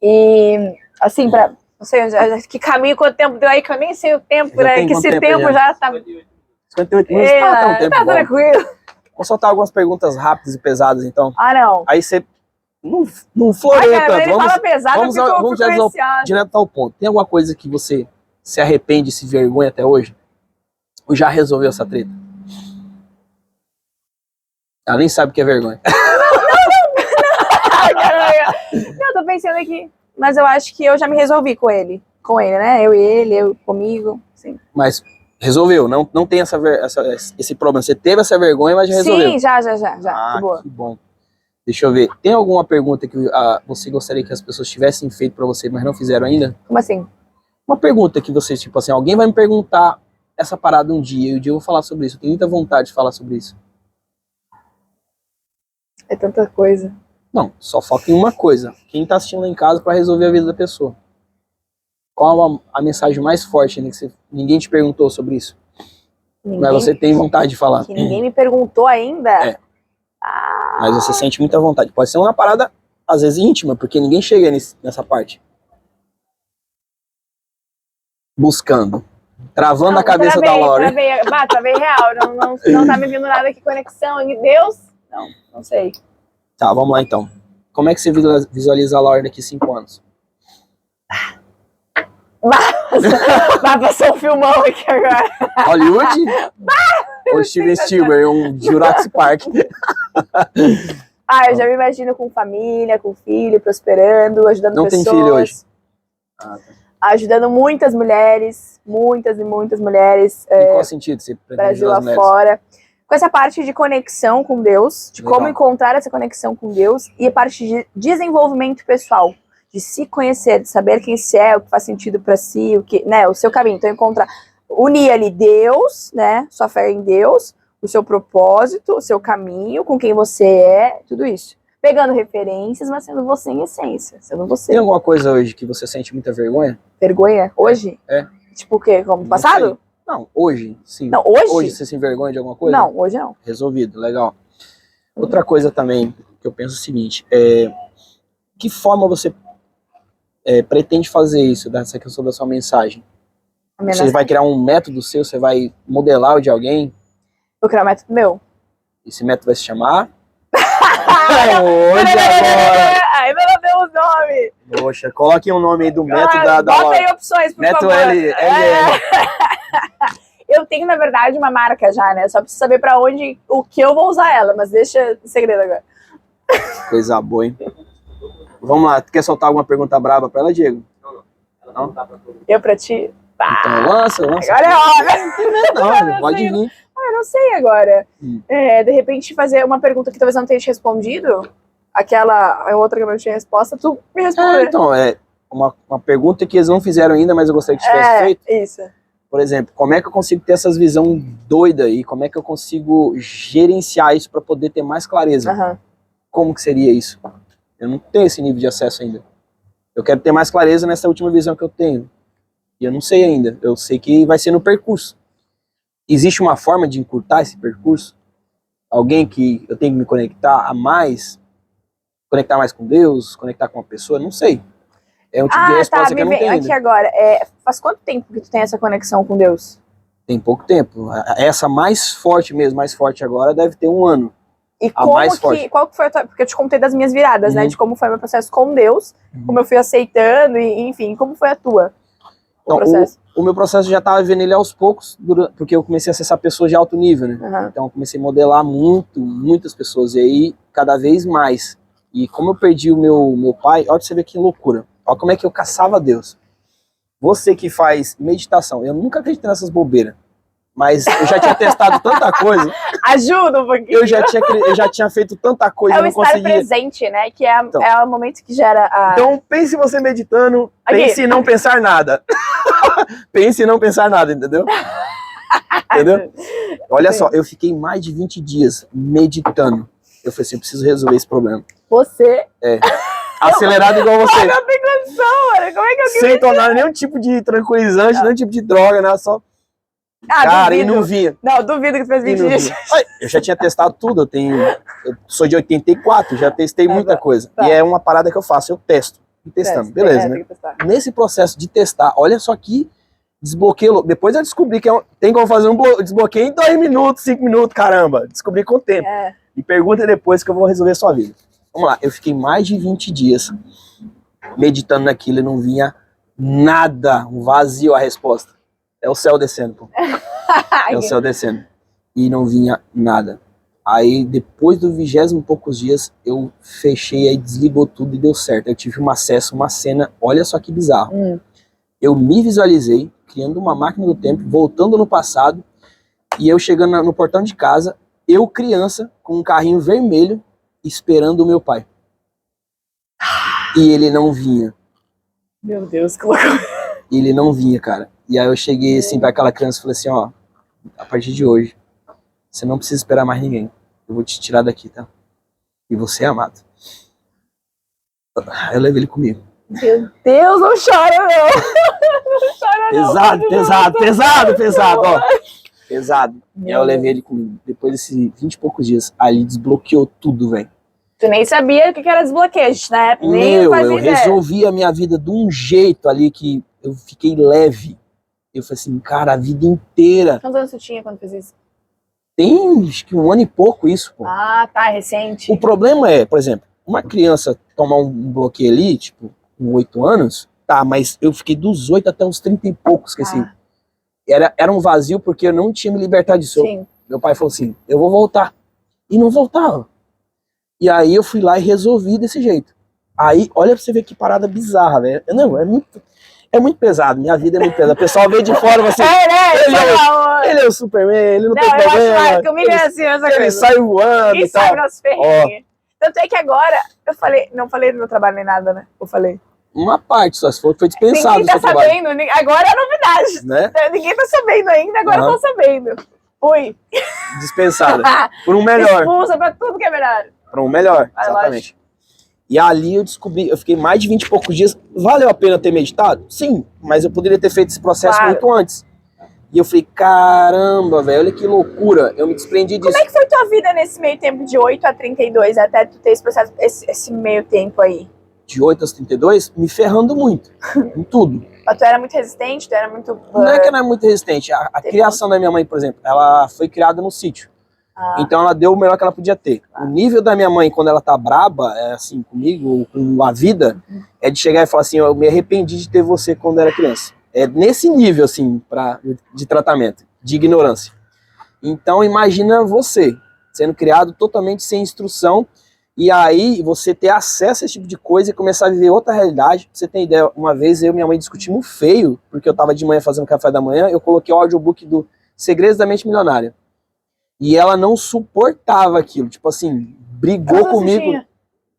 E, assim, não sei, que caminho, quanto tempo deu aí, que eu nem sei o tempo, né? Que esse tempo já tá... 58 minutos, tá um tempo tá bom. Tranquilo. Vou soltar algumas perguntas rápidas e pesadas, então. Não. Aí você não floreia tanto. Ele fala pesado, vamos direto ao ponto. Tem alguma coisa que você se arrepende e se vergonha até hoje? Ou já resolveu essa treta? Ela nem sabe o que é vergonha. Não, tô pensando aqui. Mas eu acho que eu já me resolvi com ele. Com ele, né? Eu e ele, eu comigo, sim. Mas resolveu, não tem esse problema. Você teve essa vergonha, mas já resolveu. Sim, já. Que boa. Que bom. Deixa eu ver. Tem alguma pergunta que você gostaria que as pessoas tivessem feito pra você, mas não fizeram ainda? Como assim? Uma pergunta que você, tipo assim, alguém vai me perguntar essa parada um dia, e um dia eu vou falar sobre isso. Eu tenho muita vontade de falar sobre isso. É tanta coisa. Não, só foca em uma coisa. Quem tá assistindo lá em casa para resolver a vida da pessoa. Qual a mensagem mais forte, né, que ninguém te perguntou sobre isso? Mas você tem vontade de falar. Que ninguém me perguntou ainda? Mas você sente muita vontade. Pode ser uma parada, às vezes, íntima, porque ninguém chega nessa parte. Buscando. Travando a cabeça da Laura. Travei real. Não tá me vindo nada aqui. Conexão. Deus? Não sei. Tá, vamos lá então. Como é que você visualiza a Laura daqui 5 anos? Vai passar um filmão aqui agora. Hollywood? Ou Steven Spielberg, um Jurassic Park. Eu já me imagino com família, com filho, prosperando, ajudando Não pessoas. tem filho hoje? Ah, tá. Ajudando muitas mulheres, muitas e muitas mulheres. Em qual sentido você pretende Brasil ajudar as mulheres? afora. Com essa parte de conexão com Deus, de Legal. como encontrar essa conexão com Deus, e a parte de desenvolvimento pessoal, de se conhecer, de saber quem você é, o que faz sentido pra si, o que, né, o seu caminho. Então unir ali Deus, né, sua fé em Deus, o seu propósito, o seu caminho, com quem você é, tudo isso. Pegando referências, mas sendo você em essência, sendo você. Tem alguma coisa hoje que você sente muita vergonha? Vergonha? Hoje? É. Tipo o quê? Como Não passado? sei. Não, hoje, sim. Não, hoje? Hoje você se envergonha de alguma coisa? Não, hoje não. Resolvido, legal. Outra coisa também, que eu penso o seguinte, que forma você pretende fazer isso, dessa questão da sua mensagem? A minha Você mensagem- vai criar um método seu, você vai modelar o de alguém, Vou criar um método meu. esse método vai se chamar... Hoje agora! Ainda não temos nome. Poxa, coloquem um nome aí do método da Bota hora. aí opções, por Método favor. LL. Eu tenho, na verdade, uma marca já, né? Só preciso saber pra onde, o que eu vou usar ela, mas deixa em segredo agora. Coisa boa, hein? Vamos lá, tu quer soltar alguma pergunta braba pra ela, Diego? Não? Eu pra ti? Então lança. Agora é hora. Não, pode vir. Eu não sei agora. Hum. De repente, fazer uma pergunta que talvez eu não tenha te respondido. A outra que eu não tinha resposta, tu me responder. Então, uma pergunta que eles não fizeram ainda, mas eu gostaria que tivesse feito. Isso. Por exemplo, como é que eu consigo ter essas visão doida aí? Como é que eu consigo gerenciar isso pra poder ter mais clareza? Aham. Como que seria isso? Eu não tenho esse nível de acesso ainda. Eu quero ter mais clareza nessa última visão que eu tenho. E eu não sei ainda. Eu sei que vai ser no percurso. Existe uma forma de encurtar esse percurso? Alguém que eu tenho que me conectar a mais? Conectar mais com Deus? Conectar com uma pessoa? Não sei. É um tipo de resposta que eu não tenho aqui ainda. agora. Faz quanto tempo que tu tem essa conexão com Deus? Tem pouco tempo. Essa mais forte mesmo, mais forte agora, deve ter 1 ano. E A mais forte. qual que foi a tua, porque eu te contei das minhas viradas, né? Uhum. De como foi meu processo com Deus, como eu fui aceitando, e enfim, como foi a tua? O Então, processo. o meu processo já estava vendo ele aos poucos, porque eu comecei a acessar pessoas de alto nível, né? Aham. Então eu comecei a modelar muitas pessoas, e aí cada vez mais. E como eu perdi o meu pai, olha pra você ver que loucura. Olha como é que eu caçava Deus. Você que faz meditação, eu nunca acreditei nessas bobeiras, mas eu já tinha testado tanta coisa, Ajuda um pouquinho. eu já tinha feito tanta coisa, É eu o não estar conseguia. presente, né? Que é Então. o momento que gera a... Então pense você meditando, Aqui. pense em não pensar nada. Pense em não pensar nada, entendeu? Entendeu? Olha só, eu fiquei mais de 20 dias meditando. Eu falei assim, eu preciso resolver esse problema. Você... Acelerado igual você. Não tem condição, mano. Como é que eu... Sem tomar nenhum tipo de tranquilizante, nenhum tipo de droga, nada, só... Cara, e duvido. não vinha. Não, duvido que tu fez E 20 não dias. vinha. Ai, eu já tinha testado tudo, eu sou de 84, já testei muita coisa. Tá. E é uma parada que eu faço, eu testo. E testando, beleza, né? Tem que testar. Nesse processo de testar, olha só que desbloqueio. Depois eu descobri que tem como fazer um desbloqueio em 2 minutos, 5 minutos, caramba. Descobri com o tempo. E pergunta depois que eu vou resolver a sua vida. Vamos lá, eu fiquei mais de 20 dias meditando naquilo e não vinha nada, um vazio a resposta. É o céu descendo, pô. É o céu descendo. E não vinha nada. Aí, depois do 20º e poucos dias, eu fechei, aí desligou tudo e deu certo. Eu tive um acesso, uma cena, olha só que bizarro. Eu me visualizei, criando uma máquina do tempo, voltando no passado, e eu chegando no portão de casa, eu criança, com um carrinho vermelho, esperando o meu pai. E ele não vinha. Meu Deus, que loucura. Ele não vinha, cara. E aí eu cheguei assim pra aquela criança e falei assim, ó, a partir de hoje, você não precisa esperar mais ninguém. Eu vou te tirar daqui, tá? E você é amado. Aí eu levei ele comigo. Meu Deus, não chora, não. Não chora, não. Pesado, ó. Pesado. E aí eu levei ele comigo. Depois desses 20 e poucos dias, ali desbloqueou tudo, velho. Tu nem sabia o que era desbloqueio, né? Nem Eu fazia ideia. resolvi a minha vida de um jeito ali que eu fiquei leve. Eu falei assim, cara, a vida inteira. Quantos anos tu tinha quando fez isso? Tem, acho que 1 ano e pouco isso, pô. Ah, tá, recente. O problema é, por exemplo, uma criança tomar um bloqueio ali, tipo, com 8 anos, Tá, mas eu fiquei dos 8 até uns 30 e poucos, que assim, era um vazio porque eu não tinha me libertado disso. Sim. Meu pai falou assim, eu vou voltar. E não voltava. E aí eu fui lá e resolvi desse jeito. Aí, olha pra você ver que parada bizarra, velho. Não, é muito pesado, minha vida é muito pesada. O pessoal vê de fora assim, ele é o Superman, ele não tem problema. Eu acho comigo é assim, essa Ele coisa. sai voando E e tal. sai nos ferrinhos. Tanto é que agora, não falei do meu trabalho nem nada, né? Eu falei. Uma parte só, se for que foi dispensado. Ninguém tá sabendo, agora é novidade. Né? Ninguém tá sabendo ainda, agora eu tô sabendo. Fui. Dispensada. Por um melhor. Expulsa pra tudo que é melhor. Para um melhor, exatamente. E ali eu descobri, eu fiquei mais de 20 e poucos dias. Valeu a pena ter meditado? Sim, mas eu poderia ter feito esse processo muito antes. E eu falei, caramba, velho, olha que loucura. Eu me desprendi disso. Como é que foi tua vida nesse meio tempo de 8 a 32, até tu ter esse processo, esse meio tempo aí? De 8 aos 32, me ferrando muito, em tudo. Mas tu era muito resistente, tu era muito... Não é que ela é muito resistente. A criação da minha mãe, por exemplo, ela foi criada no sítio. Então ela deu o melhor que ela podia ter. O nível da minha mãe, quando ela tá braba, assim, comigo, com a vida, é de chegar e falar assim, eu me arrependi de ter você quando era criança. É nesse nível, assim, de tratamento, de ignorância. Então imagina você, sendo criado totalmente sem instrução, e aí você ter acesso a esse tipo de coisa e começar a viver outra realidade. Pra você ter ideia, uma vez eu e minha mãe discutimos feio, porque eu tava de manhã fazendo café da manhã, eu coloquei o audiobook do Segredos da Mente Milionária. E ela não suportava aquilo, tipo assim, brigou comigo,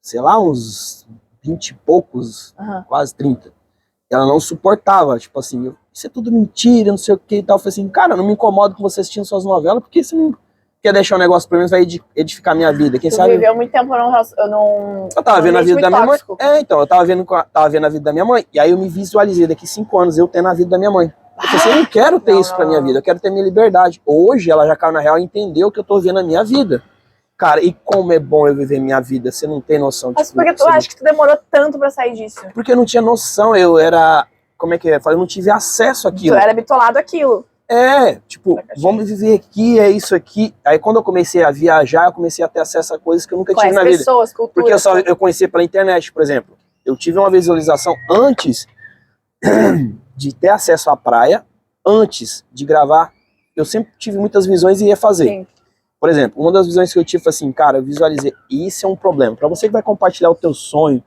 sei lá, uns 20 e poucos, quase 30. Ela não suportava, tipo assim, isso é tudo mentira, não sei o que e tal. Eu falei assim, cara, eu não me incomodo com você assistindo suas novelas, porque você não quer deixar um negócio pra mim, vai edificar minha vida. Quem sabe? Viveu muito tempo eu tava vendo a vida da minha mãe. Então, eu tava vendo a vida da minha mãe, e aí eu me visualizei daqui 5 anos eu tendo a vida da minha mãe. Eu falei assim, eu não quero ter isso pra minha vida, eu quero ter minha liberdade. Hoje ela já caiu na real e entendeu que eu tô vivendo a minha vida. Cara, e como é bom eu viver minha vida, você não tem noção. Mas por que tu acha que tu demorou tanto pra sair disso? Porque eu não tinha noção, eu era, como é que é? Eu não tive acesso àquilo. Tu era bitolado àquilo. Tipo, vamos viver aqui, é isso aqui. Aí quando eu comecei a viajar, eu comecei a ter acesso a coisas que eu nunca tive na vida. Pessoas, culturas. Porque eu conhecia pela internet, por exemplo. Eu tive uma visualização antes de ter acesso à praia, antes de gravar. Eu sempre tive muitas visões e ia fazer. Sim. Por exemplo, uma das visões que eu tive foi assim, cara, eu visualizei, e isso é um problema. Para você que vai compartilhar o teu sonho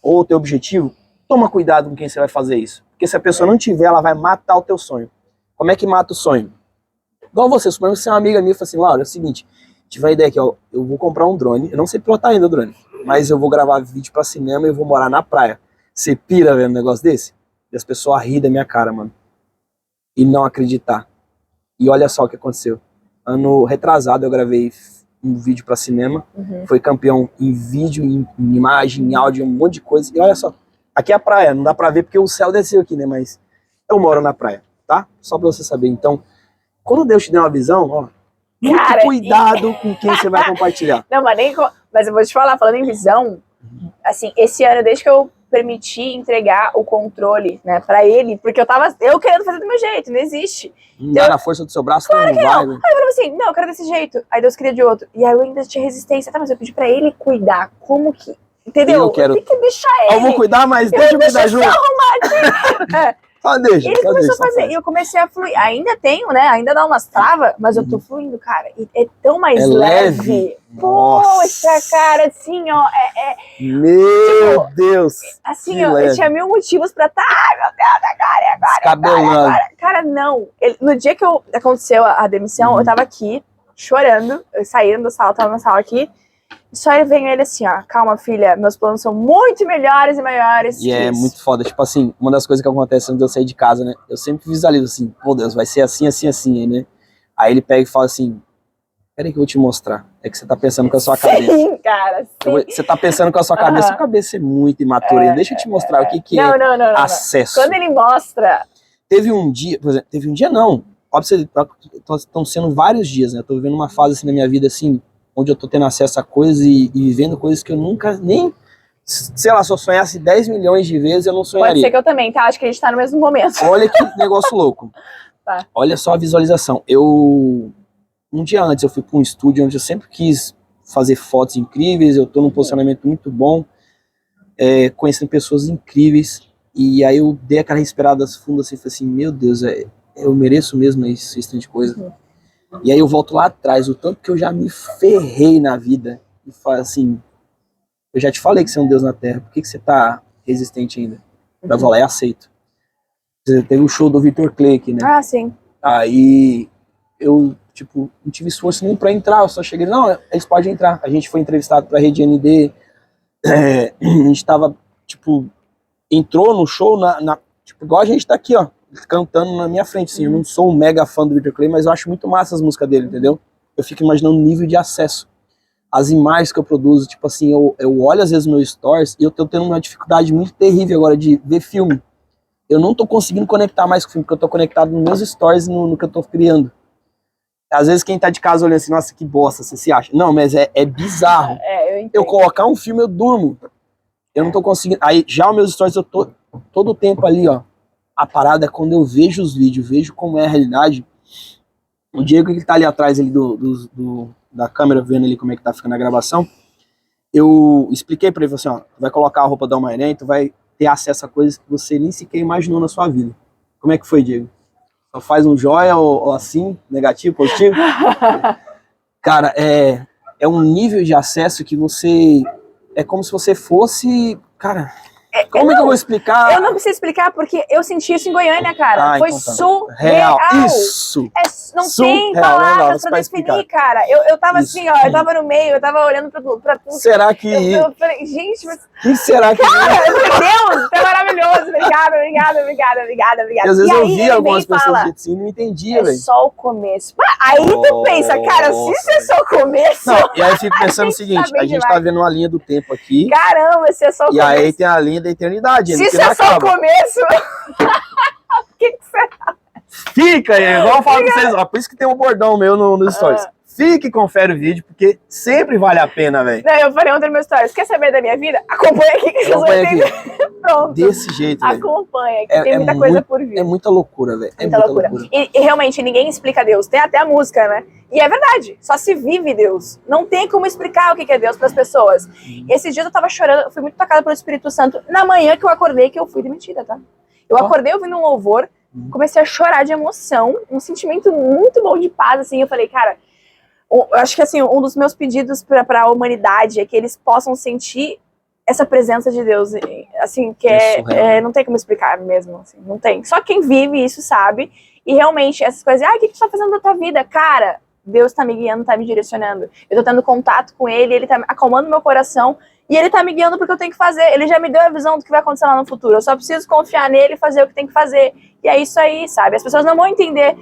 ou o teu objetivo, toma cuidado com quem você vai fazer isso. Porque se a pessoa não tiver, ela vai matar o teu sonho. Como é que mata o sonho? Igual você, suponho que você é uma amiga minha e fala assim, Laura, é o seguinte, tive uma ideia aqui, ó, eu vou comprar um drone, eu não sei pilotar ainda o drone, mas eu vou gravar vídeo pra cinema e eu vou morar na praia. Você pira vendo um negócio desse? E as pessoas riem da minha cara, mano. E não acreditar. E olha só o que aconteceu. Ano retrasado eu gravei um vídeo pra cinema, foi campeão em vídeo, em imagem, em áudio, um monte de coisa. E olha só, aqui é a praia, não dá pra ver porque o céu desceu aqui, né? Mas eu moro na praia, tá? Só pra você saber. Então, quando Deus te der uma visão, ó, muito cuidado com quem você vai compartilhar. Não, mas eu vou te falar, falando em visão, assim, esse ano, desde que eu permiti entregar o controle, né, pra ele, porque eu querendo fazer do meu jeito, não existe. Não dá na força do seu braço, claro não vai. Aí eu falei assim, não, eu quero desse jeito. Aí Deus queria de outro. E aí eu ainda tinha resistência. Tá, mas eu pedi pra ele cuidar. Como que... Entendeu? Eu quero... Tem que deixar ele. Eu vou cuidar, mas deixa eu cuidar junto. Só deixa. Ele começou a fazer. E eu comecei a fluir. Ainda tenho, né? Ainda dá umas travas, mas eu tô fluindo, cara. E é tão mais leve. Poxa, cara, assim, ó. Meu tipo, Deus. Assim, ó, eu tinha 1000 motivos pra estar. Ai, meu Deus, agora. Cara, não. No dia que aconteceu a demissão, eu tava aqui, chorando. Eu saí da sala, tava na sala aqui. Só veio ele assim, ó, calma, filha, meus planos são muito melhores e maiores. E é muito foda, tipo assim, uma das coisas que acontece antes de eu sair de casa, né? Eu sempre visualizo assim, pô Deus, vai ser assim, assim, assim, né? Aí ele pega e fala assim, peraí que eu vou te mostrar. É que você tá pensando com a sua cabeça. Sim, cara, sim. Você tá pensando com a sua cabeça, sua cabeça é muito imatura. Deixa eu te mostrar o que é acesso. Quando ele mostra... Teve um dia, por exemplo, teve um dia não. Óbvio, estão sendo vários dias, né? Eu tô vivendo uma fase assim na minha vida, assim, onde eu tô tendo acesso a coisas e vivendo coisas que eu nunca nem... Sei lá, se eu sonhasse 10 milhões de vezes, eu não sonharia. Pode ser que eu também, tá? Acho que a gente tá no mesmo momento. Olha que negócio louco. Tá. Olha só a visualização. Um dia antes eu fui para um estúdio onde eu sempre quis fazer fotos incríveis, eu tô num posicionamento muito bom, conhecendo pessoas incríveis. E aí eu dei aquela respirada funda assim, falei assim, meu Deus, eu mereço mesmo esse tanto de coisa. E aí eu volto lá atrás, o tanto que eu já me ferrei na vida. E falo assim, eu já te falei que você é um Deus na Terra, por que você tá resistente ainda? Eu vou lá e aceito. Teve o show do Victor Clay aqui, né? Ah, sim. Aí eu, tipo, não tive esforço nenhum pra entrar, eu só cheguei, não, eles podem entrar. A gente foi entrevistado pra Rede ND, a gente tava, tipo, entrou no show, tipo, igual a gente tá aqui, ó, cantando na minha frente, assim, eu não sou um mega fã do Victor Clay, mas eu acho muito massa as músicas dele, entendeu? Eu fico imaginando o nível de acesso. As imagens que eu produzo, tipo assim, eu olho às vezes meus stories e eu tô tendo uma dificuldade muito terrível agora de ver filme. Eu não tô conseguindo conectar mais com o filme, porque eu tô conectado nos meus stories e no que eu tô criando. Às vezes quem tá de casa olhando assim, nossa, que bosta, você se acha. Não, mas é bizarro. Eu entendo. Eu colocar um filme, eu durmo. Eu não tô conseguindo. Aí já os meus stories, eu tô todo o tempo ali, ó. A parada é quando eu vejo os vídeos, vejo como é a realidade. O Diego que tá ali atrás ali da câmera, vendo ali como é que tá ficando a gravação, eu expliquei pra ele, assim, ó, tu vai colocar a roupa da Almairém, tu vai ter acesso a coisas que você nem sequer imaginou na sua vida. Como é que foi, Diego? Só faz um joia ou assim, negativo, positivo? Cara, é um nível de acesso que você... É como se você fosse... Cara, como é que eu vou explicar? Eu não preciso explicar porque eu senti isso em Goiânia, cara. Foi então tá. surreal. Isso! Não Surreal, tem palavras não, pra definir, cara. Eu tava isso. assim, ó, eu tava no meio, eu tava olhando pra tudo. Será que... Eu falei, gente, mas... Quem será que... Cara, meu Deus, é maravilhoso. Obrigada. E às vezes eu vi ele algumas vem e pessoas fala, assim e não entendia, é velho. só o começo. Aí tu pensa, cara, se isso é só o começo... Não, e aí eu fico pensando o gente seguinte, tá a bem gente demais. tá vendo uma linha do tempo aqui, Caramba, se é só o e começo. aí tem a linha da eternidade. Se que isso não é só o acaba. começo... O que será? Fica aí, igual eu falo pra vocês, ó, por isso que tem um bordão meu no Stories. Fique e confere o vídeo, porque sempre vale a pena, velho. Não, eu falei ontem no meu stories, quer saber da minha vida? Acompanha aqui que vocês vão Acompanha entender. Pronto. Desse jeito, velho. Acompanha, que tem muita coisa por vir. É muita loucura, velho. É muita loucura. E realmente, ninguém explica Deus. Tem até a música, né? E é verdade, só se vive Deus. Não tem como explicar o que é Deus pras pessoas. Esses dias eu tava chorando, eu fui muito tocada pelo Espírito Santo. Na manhã que eu acordei, que eu fui demitida, tá? Eu acordei ouvindo um louvor, comecei a chorar de emoção, um sentimento muito bom de paz, assim. Eu falei, cara, eu acho que assim, um dos meus pedidos para a humanidade é que eles possam sentir essa presença de Deus, assim, que não tem como explicar mesmo, assim, não tem. Só quem vive isso sabe, e realmente essas coisas, o que tu tá fazendo da tua vida? Cara, Deus tá me guiando, tá me direcionando. Eu tô tendo contato com Ele, Ele tá acalmando meu coração, e Ele tá me guiando porque eu tenho que fazer. Ele já me deu a visão do que vai acontecer lá no futuro, eu só preciso confiar nele e fazer o que tem que fazer. E é isso aí, sabe? As pessoas não vão entender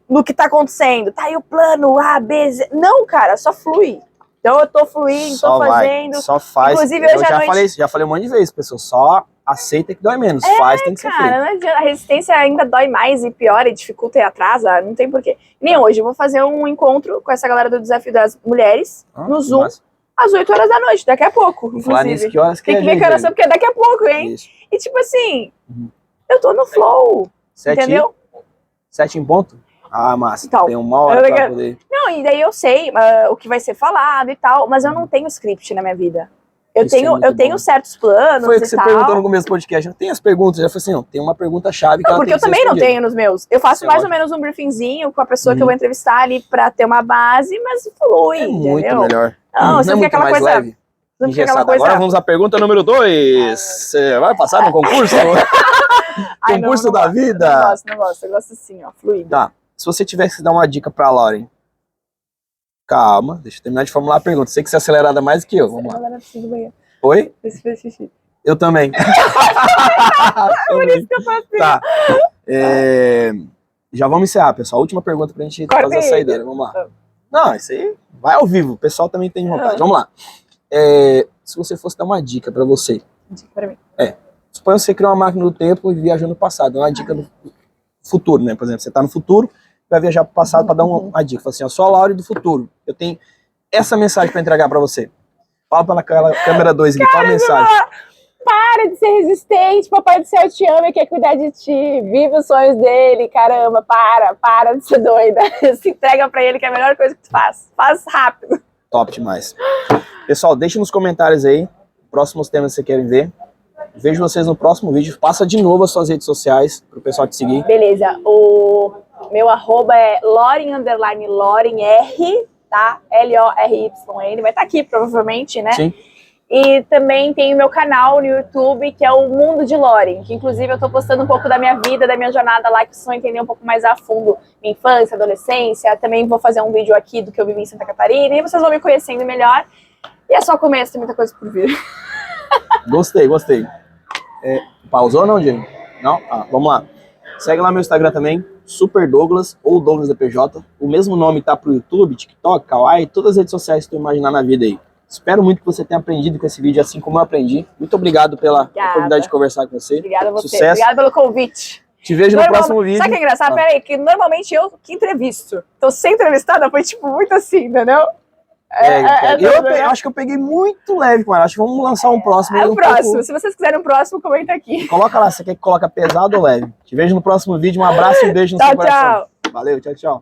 no que tá acontecendo. Tá aí o plano A, B, Z. Não, cara, só flui. Então eu tô fluindo, só tô fazendo. Só faz. Inclusive, eu hoje à noite... já falei um monte de vezes, pessoal. Só aceita que dói menos. Faz, tem que ser feito. Cara, não adianta. A resistência ainda dói mais e piora e dificulta e atrasa. Não tem porquê. Nem hoje. Eu vou fazer um encontro com essa galera do Desafio das Mulheres no Zoom. Massa. Às 8 horas da noite, daqui a pouco, inclusive. Que horas que tem que ver que horas são, porque é daqui a pouco, hein? Isso. E tipo assim, eu tô no flow, entendeu? 7 em ponto? Ah, massa. Então, tem uma hora pra poder... Não, e daí eu sei o que vai ser falado e tal, mas eu não tenho script na minha vida. Eu tenho certos planos. Foi o que você perguntou no começo do podcast. Eu tenho as perguntas. Já falei assim, ó, tem uma pergunta-chave que ela porque tem eu também não tenho nos meus. Eu faço mais ou menos um briefingzinho com a pessoa que eu vou entrevistar ali pra ter uma base, mas flui, entendeu? Muito melhor. Não, você não é fica muito aquela mais coisa... leve. Agora vamos à pergunta número 2. Você vai passar no concurso? Concurso da vida? Não gosto. Eu gosto assim, ó, fluido. Tá. Se você tivesse que dar uma dica pra Lauren. Calma, deixa eu terminar de formular a pergunta. Sei que você é acelerada mais que eu. Vamos lá. Oi? Eu também. Por isso que eu faço assim. Tá. Já vamos encerrar, pessoal. Última pergunta pra gente fazer a saideira. Vamos lá. Não, isso aí vai ao vivo. O pessoal também tem vontade. Vamos lá. Se você fosse dar uma dica pra você. Dica pra mim. Suponha que você criou uma máquina do tempo e viajou no passado. É uma dica do futuro, né? Por exemplo, você tá no futuro, vai viajar pro passado pra dar uma dica. Fala assim, eu sou a Lauren do futuro. Eu tenho essa mensagem pra entregar pra você. Fala pela câmera 2 ali, qual a mensagem? Para de ser resistente, papai do céu te ama e quer cuidar de ti. Vive os sonhos dele, caramba, para de ser doida. Se entrega pra ele que é a melhor coisa que tu faz. Faz rápido. Top demais. Pessoal, deixa nos comentários aí próximos temas que vocês querem ver. Vejo vocês no próximo vídeo. Passa de novo as suas redes sociais pro pessoal te seguir. Beleza, o meu arroba é Loren_Loren_R, tá? L-O-R-Y-N, vai estar aqui provavelmente, né? Sim. E também tem o meu canal no YouTube, que é o Mundo de Loren, que inclusive eu tô postando um pouco da minha vida, da minha jornada lá, que vocês vão entender um pouco mais a fundo minha infância, adolescência. Também vou fazer um vídeo aqui do que eu vivi em Santa Catarina, e vocês vão me conhecendo melhor. E é só começo, tem muita coisa por vir. Gostei. Pausou ou não, Diego? Não? Vamos lá. Segue lá meu Instagram também, Super Douglas ou Douglas DPJ. O mesmo nome tá pro YouTube, TikTok, Kawaii, todas as redes sociais que tu imaginar na vida aí. Espero muito que você tenha aprendido com esse vídeo, assim como eu aprendi. Muito obrigado pela oportunidade de conversar com você. Obrigada a você. Sucesso. Obrigada pelo convite. Te vejo no próximo vídeo. Sabe o que é engraçado? Pera aí, que normalmente eu que entrevisto. Então, ser entrevistada foi, tipo, muito assim, entendeu? Eu acho que eu peguei muito leve com ela. Acho que vamos lançar um próximo. O próximo. Se vocês quiserem um próximo, comenta aqui. Coloca lá, você quer que coloque pesado ou leve? Te vejo no próximo vídeo. Um abraço e um beijo no seu coração. Tchau. Valeu, tchau.